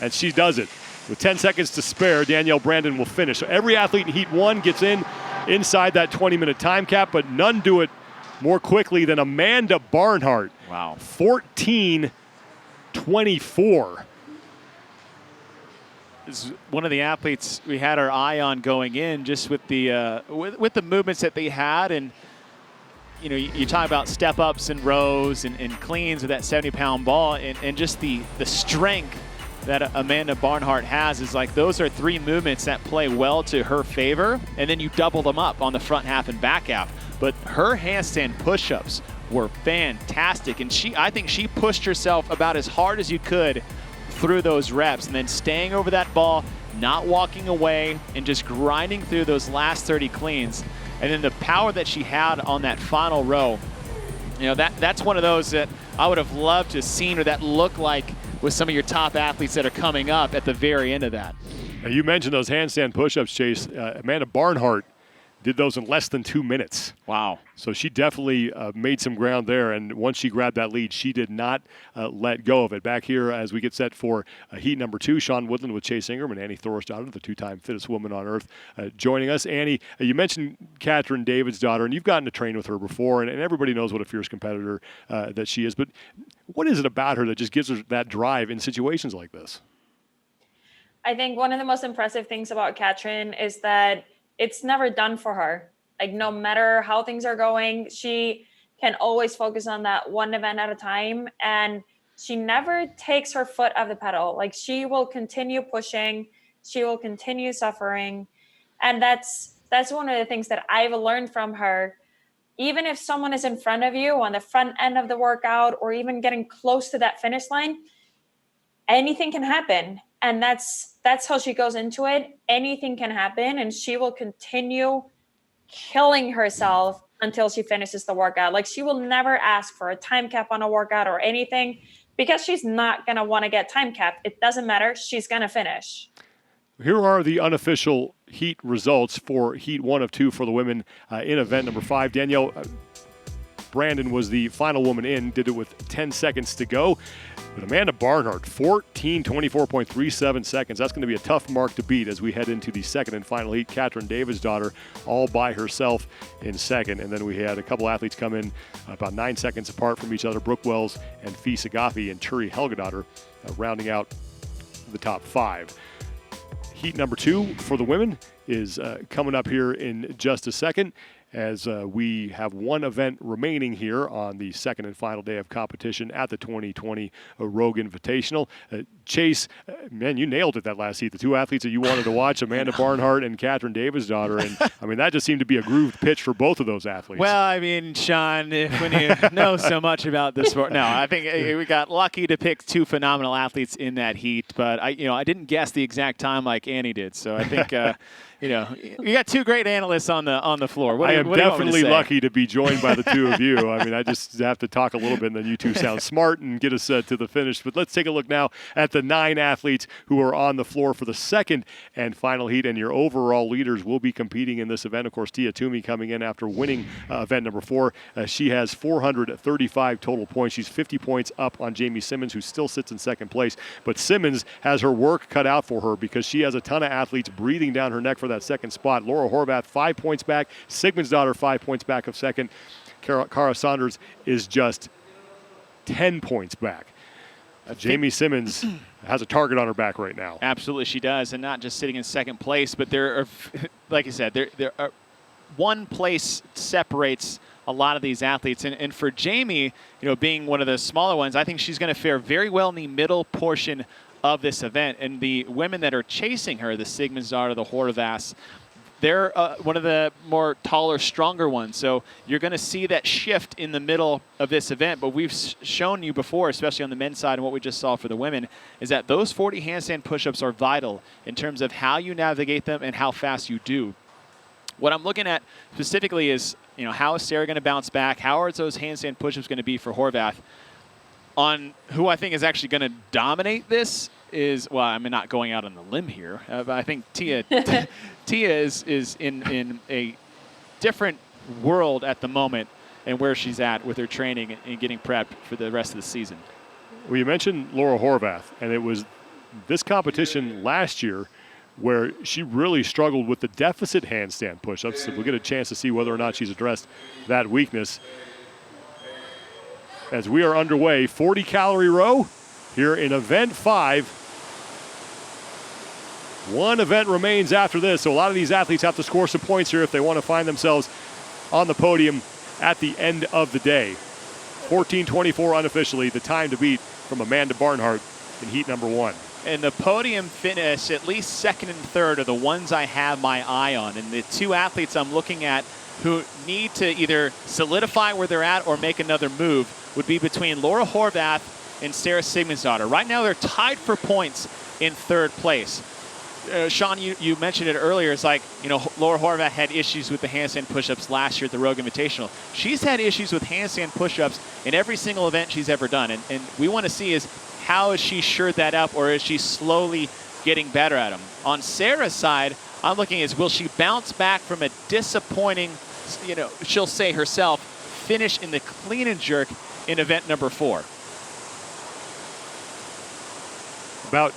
And she does it. With 10 seconds to spare, Danielle Brandon will finish. So every athlete in Heat 1 gets in inside that 20-minute time cap, but none do it more quickly than Amanda Barnhart. Wow. 14:24. This is one of the athletes we had our eye on going in, just with the with the movements that they had. And you know, you talk about step-ups and rows and cleans with that 70-pound ball, and just the strength that Amanda Barnhart has is like, those are 3 movements that play well to her favor, and then you double them up on the front half and back half. But her handstand push-ups were fantastic, and I think she pushed herself about as hard as you could through those reps, and then staying over that ball, not walking away, and just grinding through those last 30 cleans. And then the power that she had on that final row, you know, that's one of those that I would have loved to have seen what that look like with some of your top athletes that are coming up at the very end of that. Now, you mentioned those handstand push-ups, Chase. Amanda Barnhart did those in less than 2 minutes. Wow. So she definitely made some ground there, and once she grabbed that lead, she did not let go of it. Back here as we get set for heat number 2, Sean Woodland with Chase Ingram and Annie Thorstein, the 2-time fittest woman on earth, joining us. Annie, you mentioned Catherine Davidsdottir, and you've gotten to train with her before, and everybody knows what a fierce competitor that she is. But what is it about her that just gives her that drive in situations like this? I think one of the most impressive things about Catherine is that it's never done for her. Like, no matter how things are going, she can always focus on that one event at a time. And she never takes her foot off the pedal. Like, she will continue pushing. She will continue suffering. And that's one of the things that I've learned from her. Even if someone is in front of you on the front end of the workout or even getting close to that finish line, anything can happen. And that's how she goes into it. Anything can happen, and she will continue killing herself until she finishes the workout. Like, she will never ask for a time cap on a workout or anything because she's not going to want to get time capped. It doesn't matter. She's going to finish. Here are the unofficial heat results for heat 1 of 2 for the women in event number 5. Danielle Brandon was the final woman in, did it with 10 seconds to go. But Amanda Barnhart, 14:24.37 seconds. That's going to be a tough mark to beat as we head into the second and final heat. Catherine Davidsdottir all by herself in second. And then we had a couple athletes come in about 9 seconds apart from each other. Brooke Wells and Fee Sagafi and Turi Helgadottir rounding out the top 5. Heat number 2 for the women is coming up here in just a second, as we have one event remaining here on the second and final day of competition at the 2020 Rogue Invitational. Chase, man, you nailed it that last heat. The 2 athletes that you wanted to watch, Amanda Barnhart and Catherine Davidsdottir. And, I mean, that just seemed to be a grooved pitch for both of those athletes. Well, I mean, Sean, when you know so much about this sport. No, I think we got lucky to pick 2 phenomenal athletes in that heat. But, I didn't guess the exact time like Annie did. So I think, you got 2 great analysts on the floor. I am definitely lucky to be joined by the 2 of you. I mean, I just have to talk a little bit, and then you 2 sound smart and get us to the finish. But let's take a look now at the 9 athletes who are on the floor for the second and final heat, and your overall leaders will be competing in this event. Of course, Tia Toomey coming in after winning event number 4. She has 435 total points. She's 50 points up on Jamie Simmons, who still sits in second place. But Simmons has her work cut out for her because she has a ton of athletes breathing down her neck for that second spot. Laura Horvath, 5 points back. Sigmundsdottir, 5 points back of second. Cara Saunders is just 10 points back. Jamie Simmons has a target on her back right now. Absolutely, she does, and not just sitting in second place, but there are, like you said, there are one place separates a lot of these athletes, and for Jamie, being one of the smaller ones, I think she's going to fare very well in the middle portion of this event. And the women that are chasing her, the Sigmundsdottir, the Horvaths, they're one of the more taller, stronger ones. So you're going to see that shift in the middle of this event. But we've shown you before, especially on the men's side and what we just saw for the women, is that those 40 handstand push-ups are vital in terms of how you navigate them and how fast you do. What I'm looking at specifically is, how is Sarah going to bounce back? How are those handstand push-ups going to be for Horvath? On who I think is actually going to dominate this is, well, I'm not going out on the limb here, but I think Tia is in a different world at the moment and where she's at with her training and getting prepped for the rest of the season. Well, you mentioned Laura Horvath, and it was this competition last year where she really struggled with the deficit handstand push-ups. So we'll get a chance to see whether or not she's addressed that weakness. As we are underway, 40 Calorie Row here in event 5. One event remains after this, so a lot of these athletes have to score some points here if they want to find themselves on the podium at the end of the day. 14:24 unofficially, the time to beat from Amanda Barnhart in heat number 1. And the podium finish, at least second and third, are the ones I have my eye on. And the 2 athletes I'm looking at who need to either solidify where they're at or make another move would be between Laura Horvath and Sara Sigmundsdottir. Right now, they're tied for points in third place. Sean, you mentioned it earlier. It's like, Laura Horvath had issues with the handstand push-ups last year at the Rogue Invitational. She's had issues with handstand push-ups in every single event she's ever done. And we want to see is how is she shored that up, or is she slowly getting better at them. On Sara's side, I'm looking at will she bounce back from a disappointing, she'll say herself, finish in the clean and jerk in event number 4. About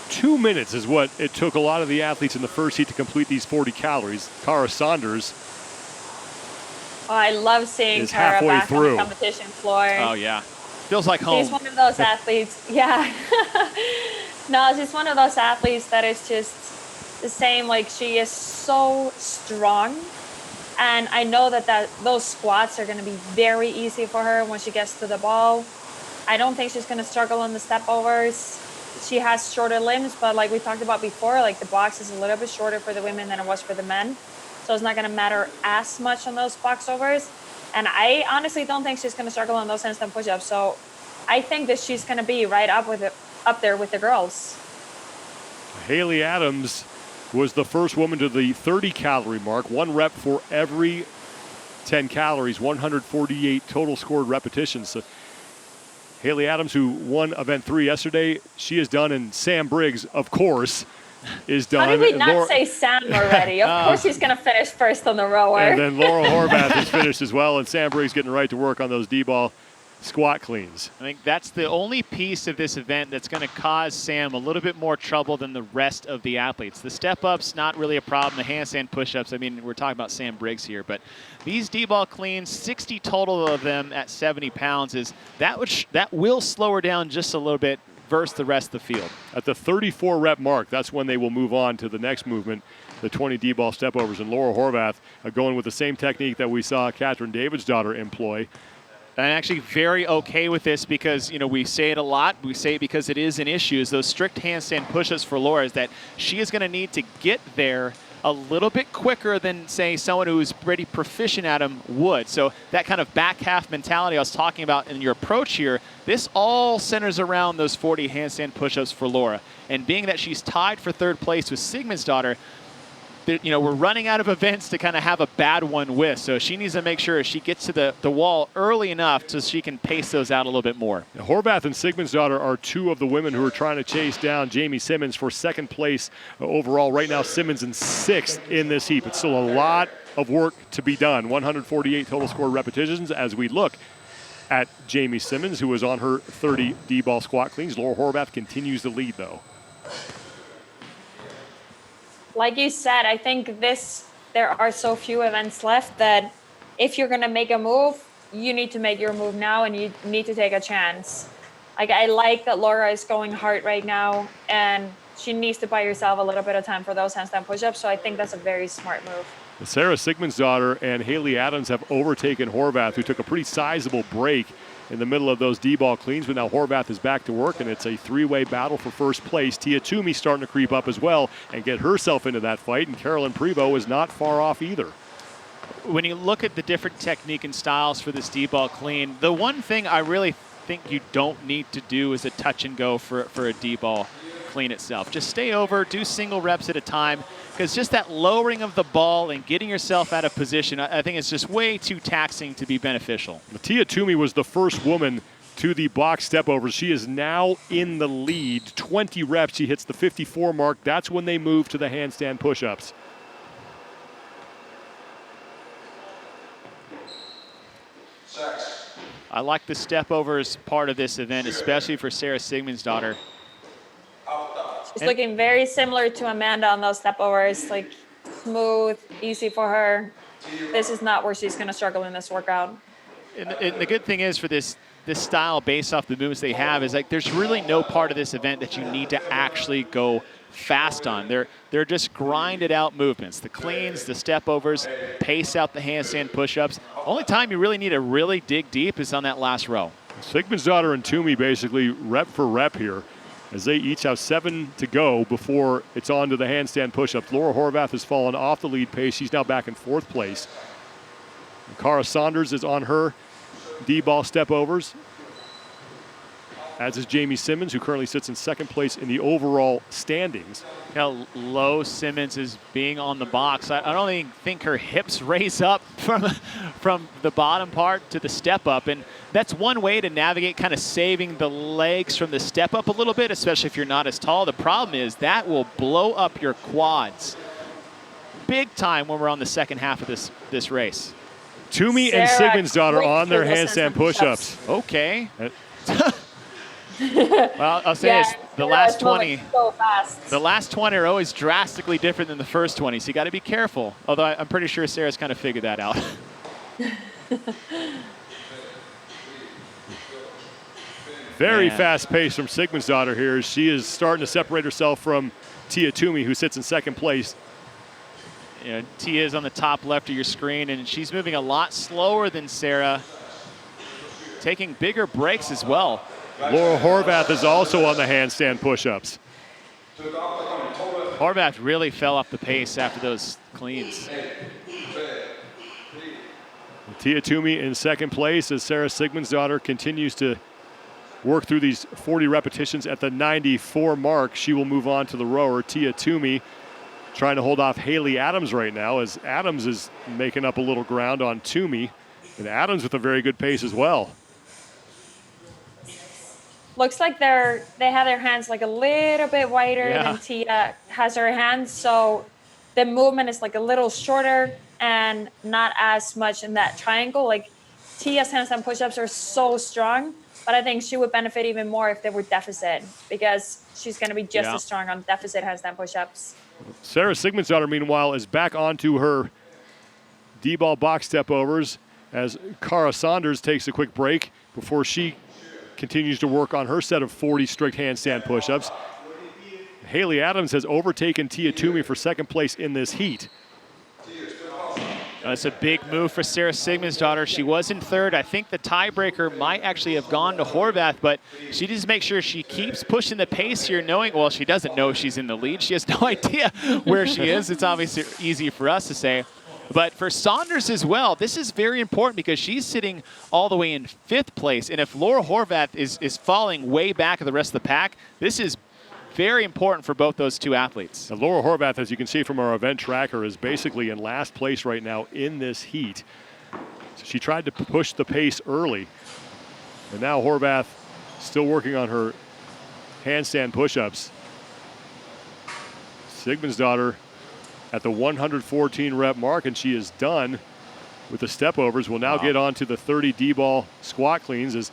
2 minutes is what it took a lot of the athletes in the first heat to complete these 40 calories. Cara Saunders. Oh, I love seeing Cara back on the competition floor. Oh, yeah. Feels like home. She's one of those athletes. Yeah. No, she's one of those athletes that is just the same. Like, she is so strong. And I know that those squats are going to be very easy for her when she gets to the ball. I don't think she's going to struggle on the stepovers. She has shorter limbs, but like we talked about before, like the box is a little bit shorter for the women than it was for the men. So it's not going to matter as much on those box overs. And I honestly don't think she's going to struggle on those handstand push-ups. So I think that she's going to be right up there with the girls. Haley Adams was the first woman to the 30-calorie mark. 1 rep for every 10 calories, 148 total scored repetitions. So Haley Adams, who won event 3 yesterday, she is done, and Sam Briggs, of course, is done. How did we not say Sam already? Of course he's going to finish first on the rower. And then Laura Horvath is finished as well, and Sam Briggs getting right to work on those Dball squat cleans. I think that's the only piece of this event that's going to cause Sam a little bit more trouble than the rest of the athletes. The step-ups, not really a problem. The handstand push-ups, I mean, we're talking about Sam Briggs here, but these Dball cleans, 60 total of them at 70 pounds, that will slow her down just a little bit versus the rest of the field. At the 34 rep mark, that's when they will move on to the next movement, the 20 Dball stepovers, and Laura Horvath going with the same technique that we saw Catherine Davidsdottir employ. I'm actually very okay with this because, we say it a lot. We say it because it is an issue. Is those strict handstand push-ups for Laura is that she is going to need to get there a little bit quicker than, say, someone who is pretty proficient at them would. So that kind of back half mentality I was talking about in your approach here, this all centers around those 40 handstand push-ups for Laura. And being that she's tied for 3rd place with Sigmundsdottir, we're running out of events to kind of have a bad one with. So she needs to make sure she gets to the wall early enough so she can pace those out a little bit more. Now, Horvath and Sigmundsdottir are 2 of the women who are trying to chase down Jamie Simmons for 2nd place overall. Right now, Simmons in 6th in this heap. It's still a lot of work to be done. 148 total score repetitions as we look at Jamie Simmons, who is on her 30 Dball squat cleans. Laura Horvath continues to lead, though. Like you said, I think there are so few events left that if you're going to make a move, you need to make your move now and you need to take a chance. Like, I like that Laura is going hard right now and she needs to buy herself a little bit of time for those handstand push-ups. So I think that's a very smart move. Sara Sigmundsdottir and Haley Adams have overtaken Horvath, who took a pretty sizable break in the middle of those Dball cleans, but now Horvath is back to work, and it's a 3-way battle for 1st place. Tia Toomey starting to creep up as well and get herself into that fight, and Carolyn Prevost is not far off either. When you look at the different technique and styles for this Dball clean, the one thing I really think you don't need to do is a touch and go for a Dball clean itself. Just stay over, do single reps at a time, because just that lowering of the ball and getting yourself out of position, I think it's just way too taxing to be beneficial. Tia Toomey was the first woman to the box stepovers. She is now in the lead. 20 reps, she hits the 54 mark. That's when they move to the handstand push-ups. I like the stepovers part of this event, especially for Sara Sigmundsdottir. She's looking very similar to Amanda on those stepovers, like smooth, easy for her. This is not where she's going to struggle in this workout. And the good thing is for this style, based off the movements they have, is like there's really no part of this event that you need to actually go fast on. They're just grinded out movements. The cleans, the stepovers, pace out the handstand push-ups. Only time you really need to really dig deep is on that last row. Sigmundsdottir and Toomey basically rep for rep here, as they each have 7 to go before it's on to the handstand push-ups. Laura Horvath has fallen off the lead pace. She's now back in 4th place. And Cara Saunders is on her Dball stepovers, as is Jamie Simmons, who currently sits in 2nd place in the overall standings. How low Simmons is being on the box. I don't even think her hips raise up from the bottom part to the step up. And that's one way to navigate, kind of saving the legs from the step up a little bit, especially if you're not as tall. The problem is that will blow up your quads big time when we're on the second half of this race. Toomey and Sigmundsdottir on their handstand push-ups. Okay. Well, I'll say this, the last 20, so fast. the last 20 are always drastically different than the first 20, so you got to be careful. Although I'm pretty sure Sarah's kind of figured that out. Very fast pace from Sigmundsdottir here. She is starting to separate herself from Tia Toomey, who sits in second place. You know, Tia is on the top left of your screen, and she's moving a lot slower than Sarah, taking bigger breaks as well. Laura Horvath is also on the handstand push-ups. Horvath really fell off the pace after those cleans. Tia Toomey in second place as Sara Sigmundsdottir continues to work through these 40 repetitions at the 94 mark. She will move on to the rower. Tia Toomey trying to hold off Haley Adams right now as Adams is making up a little ground on Toomey. And Adams with a very good pace as well. Looks like they have their hands like a little bit wider than Tia has her hands. So the movement is like a little shorter and not as much in that triangle. Like Tia's handstand push-ups are so strong, but I think she would benefit even more if they were deficit because she's going to be just as strong on deficit handstand push-ups. Sara Sigmundsdottir, meanwhile, is back onto her D-ball box step overs as Cara Saunders takes a quick break before she continues to work on her set of 40 strict handstand push-ups. Haley Adams has overtaken Tia Toomey for second place in this heat. That's a big move for Sara Sigmundsdottir. She was in third. I think the tiebreaker might actually have gone to Horvath, but she needs to make sure she keeps pushing the pace here, knowing, well, she doesn't know she's in the lead. She has no idea where she is. It's obviously easy for us to say. But for Saunders as well, this is very important because she's sitting all the way in fifth place. And if Laura Horvath is falling way back of the rest of the pack, this is very important for both those two athletes. Now, Laura Horvath, as you can see from our event tracker, is basically in last place right now in this heat. So she tried to push the pace early. And now Horvath still working on her handstand push-ups. Sigmundsdottir at the 114 rep mark, and she is done with the step overs. We'll now get on to the 30 D-ball squat cleans as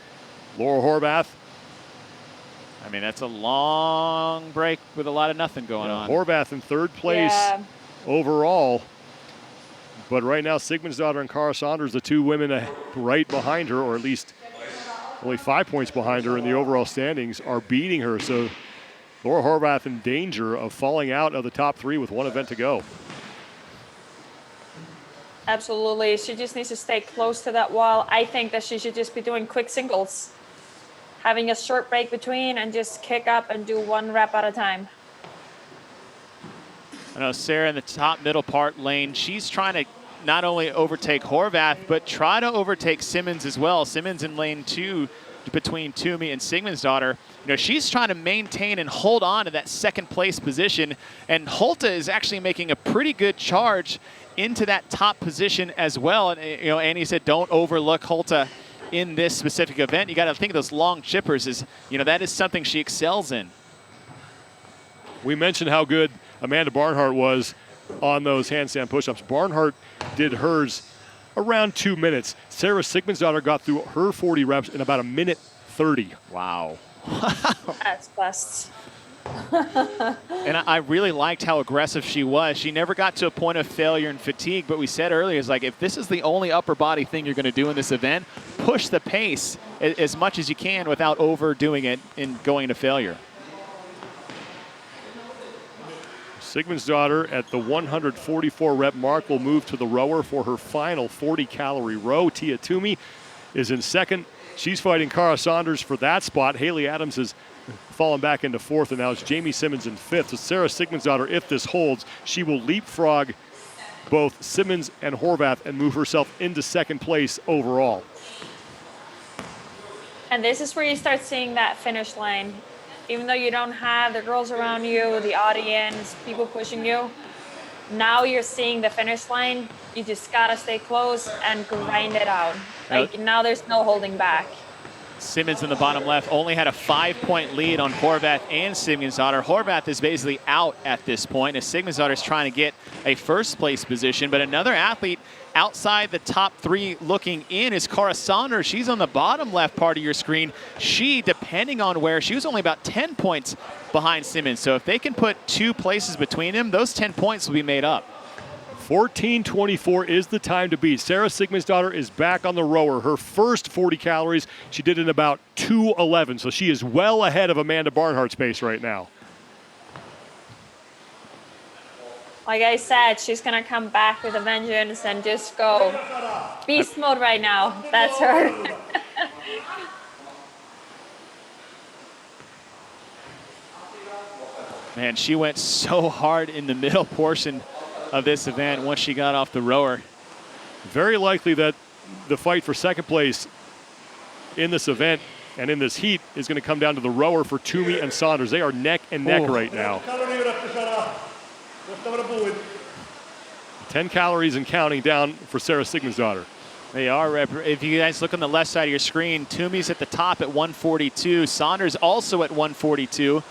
Laura Horvath. I mean, that's a long break with a lot of nothing going on. Horvath in third place overall. But right now, Sigmundsdottir and Cara Saunders, the two women right behind her, or at least only 5 points behind her in the overall standings, are beating her. So Laura Horvath in danger of falling out of the top three with one event to go. Absolutely. She just needs to stay close to that wall. I think that she should just be doing quick singles, having a short break between and just kick up and do one rep at a time. I know Sarah in the top middle part lane, she's trying to not only overtake Horvath, but try to overtake Simmons as well. Simmons in lane 2 between Toomey and Sigmundsdottir. You know, she's trying to maintain and hold on to that second place position, and Hulta is actually making a pretty good charge into that top position as well. And you know, Annie said don't overlook Hulta in this specific event. You got to think of those long chippers as, you know, that is something she excels in. We mentioned how good Amanda Barnhart was on those handstand push-ups. Barnhart did hers around 2 minutes. Sara Sigmundsdottir got through her 40 reps in about 1:30. Wow. That's busts. And I really liked how aggressive she was. She never got to a point of failure and fatigue, but we said earlier, it's like, if this is the only upper body thing you're going to do in this event, push the pace as much as you can without overdoing it and going to failure. Sigmundsdottir at the 144 rep mark will move to the rower for her final 40 calorie row. Tia Toomey is in second. She's fighting Cara Saunders for that spot. Haley Adams has fallen back into fourth, and now it's Jamie Simmons in fifth. So Sara Sigmundsdottir, if this holds, she will leapfrog both Simmons and Horvath and move herself into second place overall. And this is where you start seeing that finish line. Even though you don't have the girls around you, the audience, people pushing you, Now you're seeing the finish line. You just gotta stay close and grind it out. Like now there's no holding back. Simmons in the bottom left only had a 5-point lead on Horvath and Sigmundsdottir. Horvath is basically out at this point as Sigmundsdottir is trying to get a first place position. But another athlete outside the top 3 looking in is Cara Saunders. She's on the bottom left part of your screen. She, depending on where, she was only about 10 points behind Simmons. So if they can put 2 places between them, those 10 points will be made up. 14:24 is the time to beat. Sara Sigmundsdottir is back on the rower. Her first 40 calories, she did in about 2:11. So she is well ahead of Amanda Barnhart's pace right now. Like I said, she's gonna come back with a vengeance and just go beast mode right now. That's her. Man, she went so hard in the middle portion of this event once she got off the rower. Very likely that the fight for second place in this event and in this heat is going to come down to the rower for Toomey and Saunders. They are neck and neck right now. 10 calories and counting down for Sara Sigmundsdottir. They are. If you guys look on the left side of your screen, Toomey's at the top at 142. Saunders also at 142.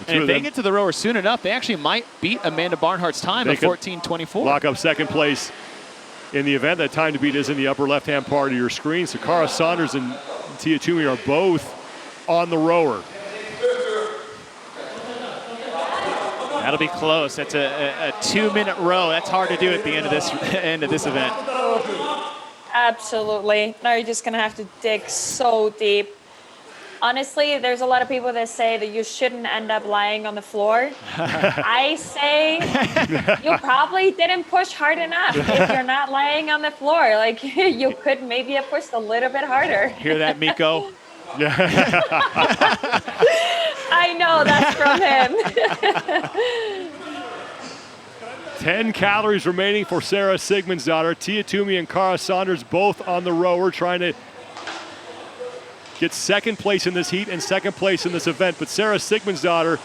And if they get to the rower soon enough, they actually might beat Amanda Barnhart's time at 14:24. Lock up second place in the event. That time to beat is in the upper left-hand part of your screen. So Cara Saunders and Tia Toomey are both on the rower. That'll be close. That's a 2-minute row. That's hard to do at the end of this event. Absolutely. Now you're just gonna have to dig so deep. Honestly, there's a lot of people that say that you shouldn't end up lying on the floor. I say you probably didn't push hard enough if you're not lying on the floor. Like, you could maybe have pushed a little bit harder. Hear that, Miko? I know, that's from him. 10 calories remaining for Sara Sigmundsdottir. Tia Toomey and Cara Saunders both on the rower trying to get second place in this heat and second place in this event. But Sara Sigmundsdottir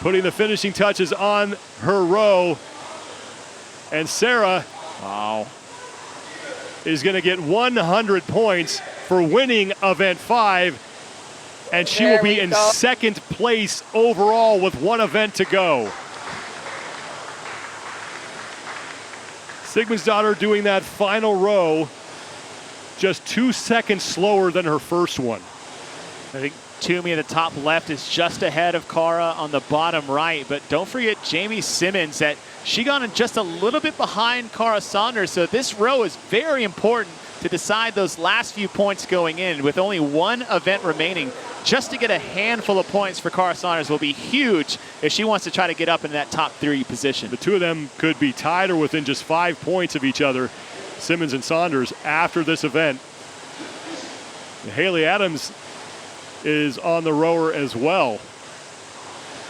putting the finishing touches on her row. And Sara is going to get 100 points for winning event 5. And she will be in second place overall with one event to go. Sigmundsdottir doing that final row just 2 seconds slower than her first one. I think Toomey at the top left is just ahead of Cara on the bottom right. But don't forget Jamie Simmons, that she got in just a little bit behind Cara Saunders. So this row is very important to decide those last few points going in. With only one event remaining, just to get a handful of points for Cara Saunders will be huge if she wants to try to get up in that top 3 position. The two of them could be tied or within just 5 points of each other, Simmons and Saunders, after this event. Haley Adams is on the rower as well.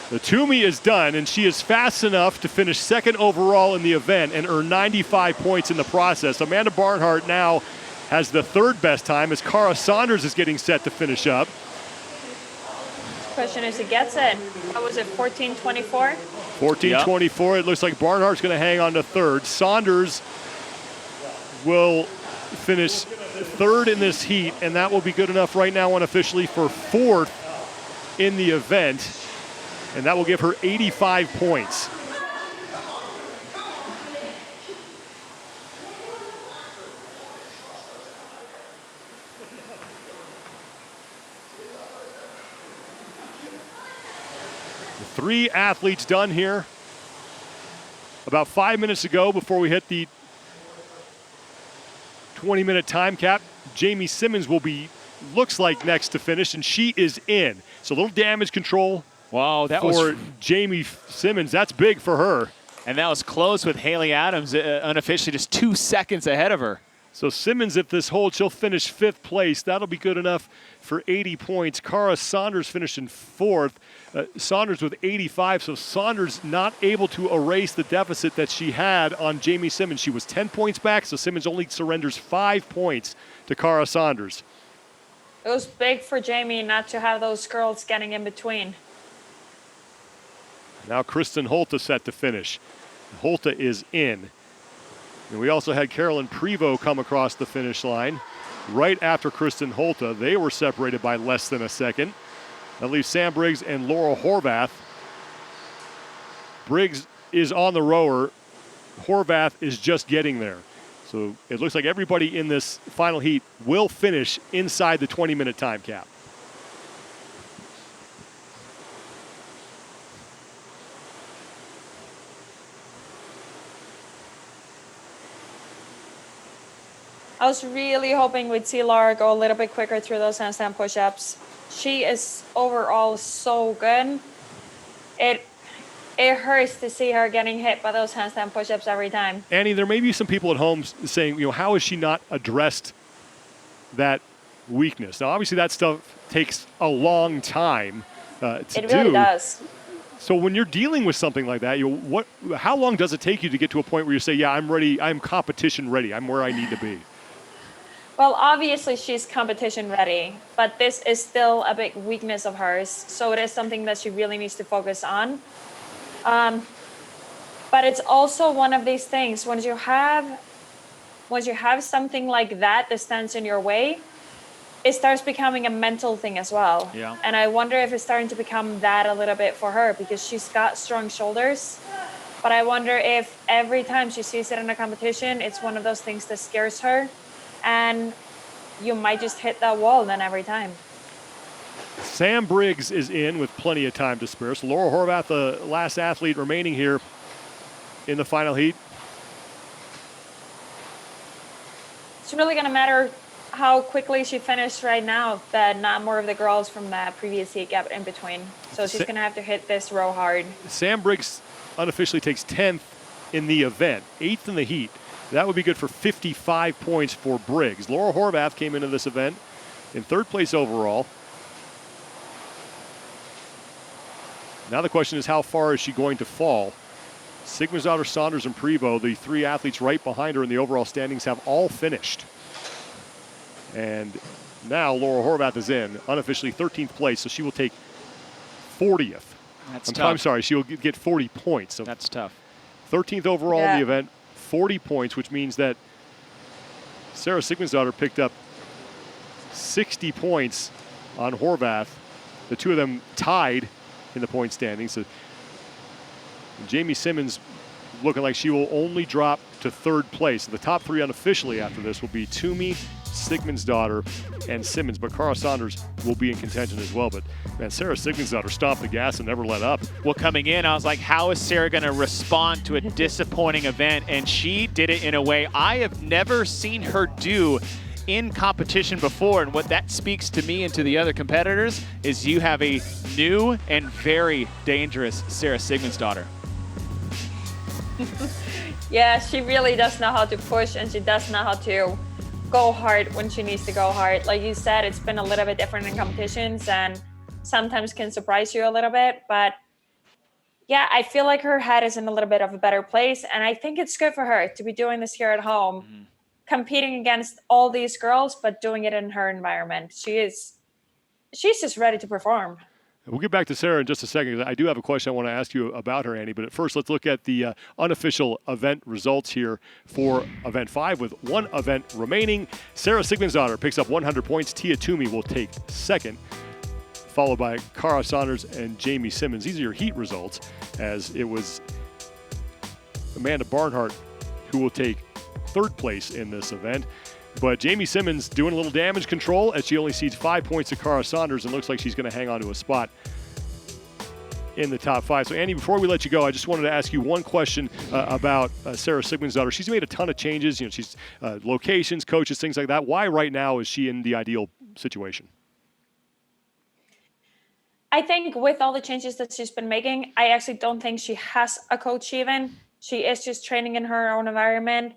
The Toomey is done, and she is fast enough to finish second overall in the event and earn 95 points in the process. Amanda Barnhart now has the 3rd best time as Cara Saunders is getting set to finish up. Question is, who gets it? What was it, 14:24? 14:24. It looks like Barnhart's going to hang on to 3rd. Saunders will finish 3rd in this heat, and that will be good enough right now unofficially for 4th in the event, and that will give her 85 points. The 3 athletes done here. About 5 minutes ago, before we hit the 20-minute time cap, Jamie Simmons will be, looks like, next to finish, and she is in. So a little damage control. Wow, that was Jamie Simmons. That's big for her. And that was close with Haley Adams, unofficially just 2 seconds ahead of her. So Simmons, if this holds, she'll finish 5th place. That'll be good enough for 80 points. Cara Saunders finished in 4th. Saunders with 85, so Saunders not able to erase the deficit that she had on Jamie Simmons. She was 10 points back, so Simmons only surrenders 5 points to Cara Saunders. It was big for Jamie not to have those girls getting in between. Now Kristen Holte set to finish. Holte is in. And we also had Carolyn Prevost come across the finish line right after Kristen Holte. They were separated by less than a second. That leaves Sam Briggs and Laura Horvath. Briggs is on the rower. Horvath is just getting there. So it looks like everybody in this final heat will finish inside the 20-minute time cap. I was really hoping we'd see Laura go a little bit quicker through those handstand push-ups. She is overall so good. It hurts to see her getting hit by those handstand push-ups every time. Annie, there may be some people at home saying, how has she not addressed that weakness? Now, obviously, that stuff takes a long time to do. It really does. So when you're dealing with something like that, how long does it take you to get to a point where you say, yeah, I'm ready, I'm competition ready, I'm where I need to be? Well, obviously she's competition ready, but this is still a big weakness of hers. So it is something that she really needs to focus on. But it's also one of these things, once you have something like that stands in your way, it starts becoming a mental thing as well. Yeah. And I wonder if it's starting to become that a little bit for her, because she's got strong shoulders. But I wonder if every time she sees it in a competition, it's one of those things that scares her. And you might just hit that wall then every time. Sam Briggs is in with plenty of time to spare. So Laura Horvath, the last athlete remaining here in the final heat. It's really going to matter how quickly she finished right now, that not more of the girls from the previous heat gap in between. So she's going to have to hit this row hard. Sam Briggs unofficially takes 10th in the event, 8th in the heat. That would be good for 55 points for Briggs. Laura Horvath came into this event in 3rd place overall. Now the question is, how far is she going to fall? Sigmundsdottir, Saunders, and Prevost, the 3 athletes right behind her in the overall standings, have all finished. And now Laura Horvath is in, unofficially 13th place, so she will take 40th. That's tough. I'm sorry, she will get 40 points. So that's tough. 13th overall in the event, 40 points, which means that Sara Sigmundsdottir picked up 60 points on Horvath. The two of them tied in the point standings. So Jamie Simmons looking like she will only drop to 3rd place. The top 3 unofficially after this will be Toomey, Sigmundsdottir, and Simmons. But Cara Saunders will be in contention as well. But man, Sara Sigmundsdottir stomped the gas and never let up. Well, coming in, I was like, how is Sara going to respond to a disappointing event? And she did it in a way I have never seen her do in competition before. And what that speaks to me and to the other competitors is you have a new and very dangerous Sara Sigmundsdottir. Yeah, she really does know how to push, and she does know how to go hard when she needs to go hard. Like you said, it's been a little bit different in competitions and sometimes can surprise you a little bit. But yeah, I feel like her head is in a little bit of a better place. And I think it's good for her to be doing this here at home, competing against all these girls, but doing it in her environment. She's just ready to perform. We'll get back to Sara in just a second. I do have a question I want to ask you about her, Annie. But at first, let's look at the unofficial event results here for Event 5 with one event remaining. Sara Sigmundsdottir picks up 100 points. Tia Toomey will take 2nd, followed by Cara Saunders and Jamie Simmons. These are your heat results, as it was Amanda Barnhart who will take 3rd place in this event. But Jamie Simmons doing a little damage control as she only cedes 5 points to Cara Saunders and looks like she's going to hang on to a spot in the top 5. So, Annie, before we let you go, I just wanted to ask you one question about Sara Sigmundsdottir. She's made a ton of changes. She's locations, coaches, things like that. Why right now is she in the ideal situation? I think with all the changes that she's been making, I actually don't think she has a coach even. She is just training in her own environment.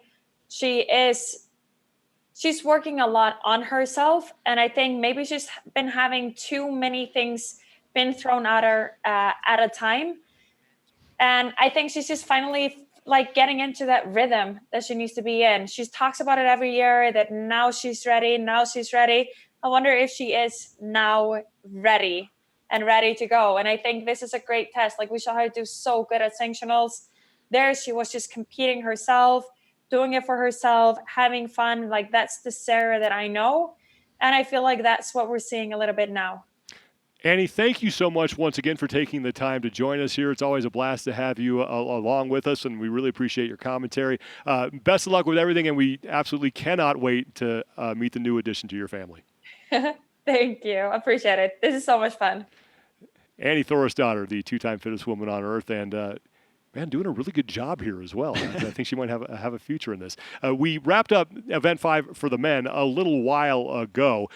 She's working a lot on herself, and I think maybe she's been having too many things been thrown at her at a time. And I think she's just finally getting into that rhythm that she needs to be in. She talks about it every year that now she's ready. I wonder if she is now ready and ready to go. And I think this is a great test. Like, we saw her do so good at sanctionals. There, she was just competing herself, doing it for herself, having fun. Like, that's the Sarah that I know. And I feel like that's what we're seeing a little bit now. Annie, thank you so much once again for taking the time to join us here. It's always a blast to have you along with us, and we really appreciate your commentary. Best of luck with everything, and we absolutely cannot wait to meet the new addition to your family. Thank you. Appreciate it. This is so much fun. Annie Thorstein, the two-time fittest woman on earth, and man, doing a really good job here as well. I think she might have a future in this. We wrapped up Event 5 for the men a little while ago.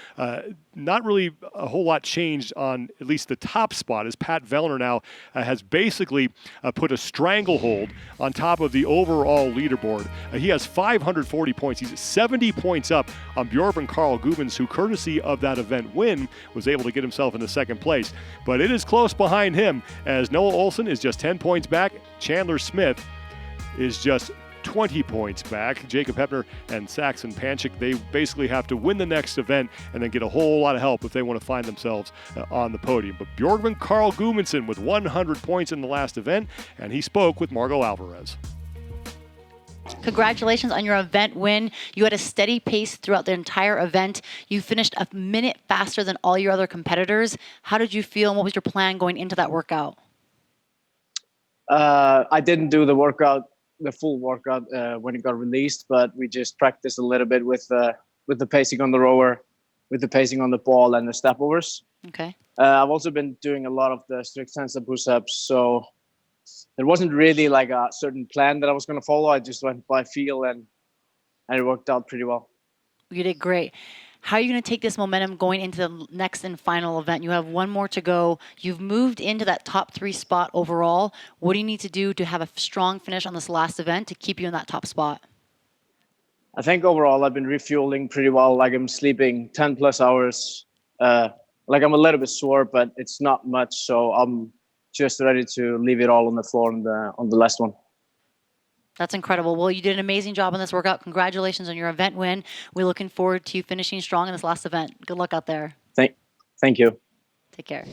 Not really a whole lot changed on at least the top spot, as Pat Vellner now has basically put a stranglehold on top of the overall leaderboard. He has 540 points. He's 70 points up on Björgvin Karl Guðmundsson, who, courtesy of that event win, was able to get himself into second place. But it is close behind him, as Noah Olsen is just 10 points back. Chandler Smith is just 20 points back. Jacob Hepner and Saxon Panchik, they basically have to win the next event and then get a whole lot of help if they want to find themselves on the podium. But Björgvin Karl Guðmundsson with 100 points in the last event, and he spoke with Margot Alvarez. Congratulations on your event win. You had a steady pace throughout the entire event. You finished a minute faster than all your other competitors. How did you feel, and what was your plan going into that workout? I didn't do the full workout when it got released, but we just practiced a little bit with the pacing on the rower, with the pacing on the ball and the stepovers. Okay. I've also been doing a lot of the strict handstand push-ups, so there wasn't really like a certain plan that I was going to follow. I just went by feel, and it worked out pretty well. You did great. How are you going to take this momentum going into the next and final event? You have one more to go. You've moved into that top 3 spot overall. What do you need to do to have a strong finish on this last event to keep you in that top spot? I think overall I've been refueling pretty well. Like, I'm sleeping 10 plus hours. Like, I'm a little bit sore, but it's not much. So I'm just ready to leave it all on the floor on the last one. That's incredible. Well, you did an amazing job on this workout. Congratulations on your event win. We're looking forward to you finishing strong in this last event. Good luck out there. Thank you. Take care.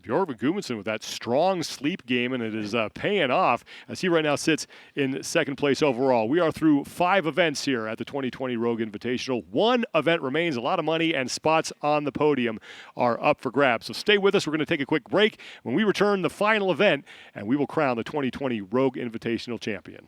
Björgvin Guðmundsson with that strong sleep game, and it is paying off as he right now sits in second place overall. We are through 5 events here at the 2020 Rogue Invitational. 1 event remains. A lot of money and spots on the podium are up for grabs. So stay with us. We're going to take a quick break. When we return, the final event, and we will crown the 2020 Rogue Invitational champion.